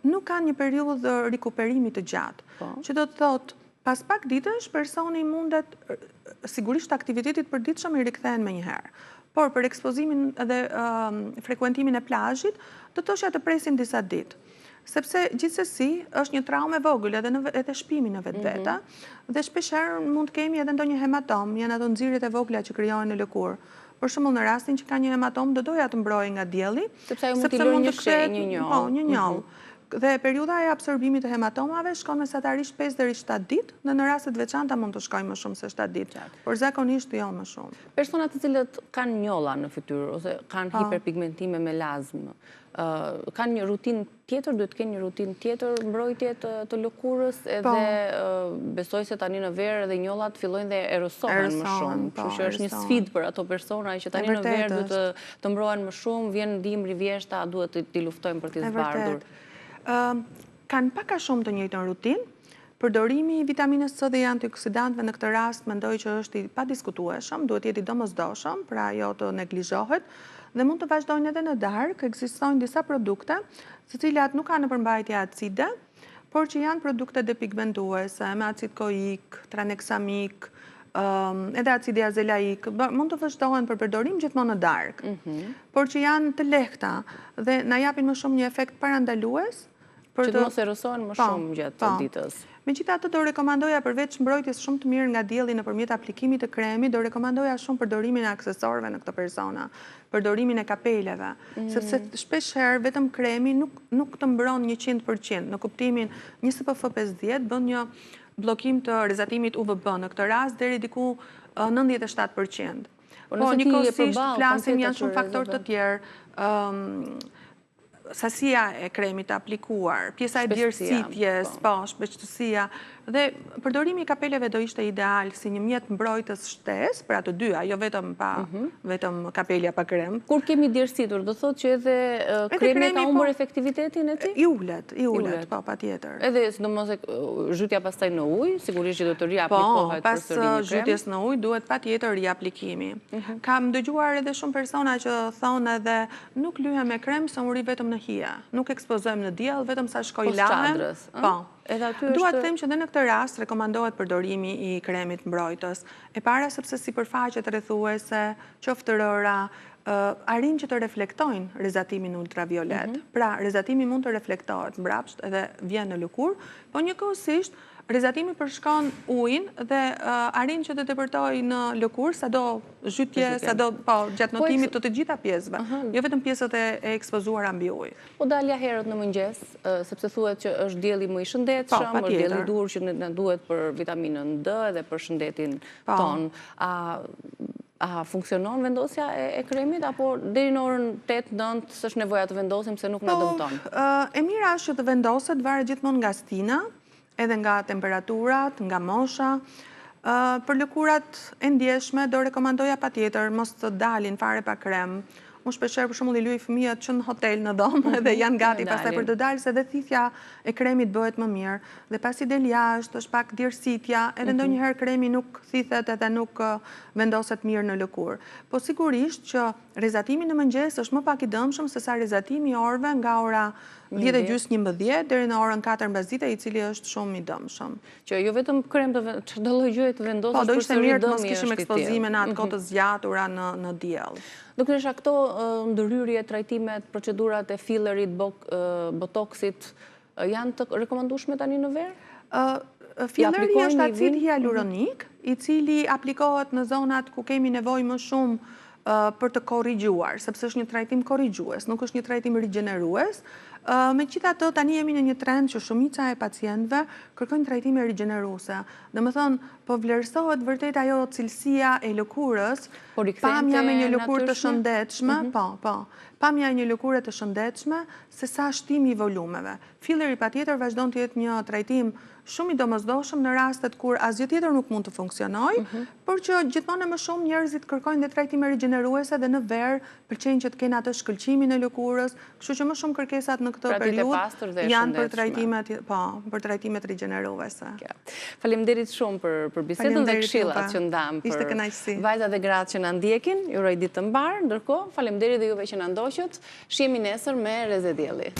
nuk kanë një periudhë rikuperimi të gjatë. Që do të thotë, pas pak ditësh, personi mundet, sigurisht aktivitetit përditshëm i rikthehen menjëherë. Por për ekspozimin dhe frekuentimin e plazhit, do të thosha të presin disa ditë. Sepse gjithsesi është një traumë e vogël edhe shpimi në vetvete, dhe shpeshherë mund të kemi edhe ndonjë hematom, janë ato nxirjet e vogla që krijohen në lëkurë. Për shembull në rastin që ka një hematom, do doja të mbrojë nga dielli, sepse ajo mund të lëjë një shenjë, një njollë. një njollë. Dhe periudha e absorbimit të hematomave shkon mesatarisht 5 deri 7 ditë, dhe në rastet veçanta mund të shkojë më shumë se 7 ditë, por zakonisht jo më shumë. Personat të cilët kanë njolla në fytyrë ose kanë hiperpigmentime me lazmë, kanë një rutinë tjetër, duhet të kenë një rutinë tjetër mbrojtje të lëkurës, edhe besoj se tani në verë edhe njollat fillojnë dhe erosohen më shumë. Kështu që është një sfidë për ato persona që tani në verë duhet të mbrohen më shumë, vjen dimri vjeshta, duhet t'i luftojmë për t'i zbardhur. Kanë pak a shumë të njëjtën rutinë. Përdorimi i vitaminës C dhe i antioksidantëve në këtë rast mendoj që është i padiskutueshëm, duhet jeti domosdoshëm, pra jo të neglizhohet, dhe mund të vazhdojnë edhe në darkë. Ekzistojnë disa produkte, të cilat nuk kanë në përmbajtje acide, por që janë produkte depigmentuese, me acid koik, traneksamik, edhe acidi azelaik, mund të vazhdohen për përdorim gjithmonë në darkë, por që janë të lehta dhe na japin më shumë një efekt parandalues, që të mos erosohen më shumë gjatë ditës. Megjithatë, do rekomandoja përveç mbrojtjes shumë të mirë nga dielli nëpërmjet aplikimit të kremit, do rekomandoja shumë përdorimin e aksesorëve në këto persona, përdorimin e kapeleve, sepse shpesh herë vetëm kremi nuk të mbron 100%, në kuptimin një SPF 50 bën një bllokim të rrezatimit UVB në këtë rast deri diku 97%. Po njëkohësisht flasim janë shumë faktorë të tjerë, sasia e kremit aplikuar, pjesa e djersitjes, shpejtësia, dhe përdorimi i kapeleve do ishte ideal si një mjet mbrojtës shtesë, pra të dyja, jo vetëm kapelja pa krem. Kur kemi djersitur, do thotë që edhe kremi ka humbur efektivitetin e tij? I ulet, patjetër. Edhe sidomos zhytja pastaj në ujë, sigurisht që do të riaplikohet përsëri një krem. Pas zhytjes në ujë duhet patjetër riaplikimi. Kam dëgjuar edhe shumë persona që thonë edhe nuk lyhem me krem, se unë ri vetëm në hije. Nuk ekspozojmë në diell, vetëm sa shkoj lahem. Dua të them që dhe në këtë rast rekomandohet përdorimi i kremit mbrojtës. E para sepse sipërfaqet rrethuese, qoftë rëra, arrin që të reflektojnë rrezatimin ultraviolet. Pra, rrezatimi mund të reflektohet mbrapsht edhe vjen në lëkurë, po njëkohësisht rrezatimi përshkon ujin dhe arrin që të tepërtojë në lëkurë sado zhytje, sado gjatë notimit të gjitha pjesëve, jo vetëm pjesët e ekspozuara mbi ujë. Po dalja herët në mëngjes, sepse thuhet që është dielli më i shëndetshëm, është dielli i dur që na duhet për vitaminën D dhe për shëndetin ton. A funksionon vendosja e kremit, apo deri në orën 8-9 s'është nevoja të vendosim se nuk na dëmton? E mira është që të vendoset, varet gjithmonë nga stina, edhe nga temperaturat, nga mosha. Për lëkurat e ndjeshme, do rekomandoja patjetër mos të dalin fare pa krem. Unë shpeshherë për shembull i luaj fëmijët që në hotel në dhomë dhe janë gati pastaj për të dalë, se dhe thithja e kremit bëhet më mirë. Dhe pasi del jashtë, është pak djersitja, edhe ndonjëherë kremi nuk thithet edhe nuk vendoset mirë në lëkurë. Po sigurisht që rrezatimi në mëngjes është më pak i dëmshëm se sa rrezatimi i orëve nga ora 10:30 deri në orën 4 mbasdite, i cili është shumë i dëmshëm. Që jo vetëm krem çdo lloj gjëje të vendosësh, po do ishte mirë të mos kishim ekspozime në atë kohë të zgjatura në diell. Doktoresha, këto ndërhyrje, trajtimet, procedurat e fillerit, botoksit, janë të rekomandueshme tani në verë? Filleri është acid hyaluronik, i cili aplikohet në zonat ku kemi nevojë më shumë për të korrigjuar, sepse është një trajtim korrigjues, nuk është një trajtim rigjenerues. Megjithatë, tani jemi në një trend që shumica e pacientëve kërkojnë trajtime rigjeneruese. Domethënë, po vlerësohet vërtet ajo cilësia e lëkurës, pamja me një lëkurë të shëndetshme, pamja e një lëkure të shëndetshme, se sa shtimi i volumeve. Filleri patjetër vazhdon të jetë një trajtim shumë i domosdoshëm në rastet kur asgjë tjetër nuk mund të funksionojë, por që gjithmonë më shumë njerëzit kërkojnë dhe trajtime rigjeneruese dhe në verë pëlqejnë që të kenë atë shkëlqimin e lëkurës, kështu që më shumë kërkesat në këtë periudhë janë për trajtimet rigjeneruese. Faleminderit shumë për bisedën dhe këshillat që ndam për vajzat dhe gratë që na ndjekin. Ju uroj ditë të mbarë, ndërkohë faleminderit dhe juve që na ndoqët. Shihemi nesër me Reze Dielli.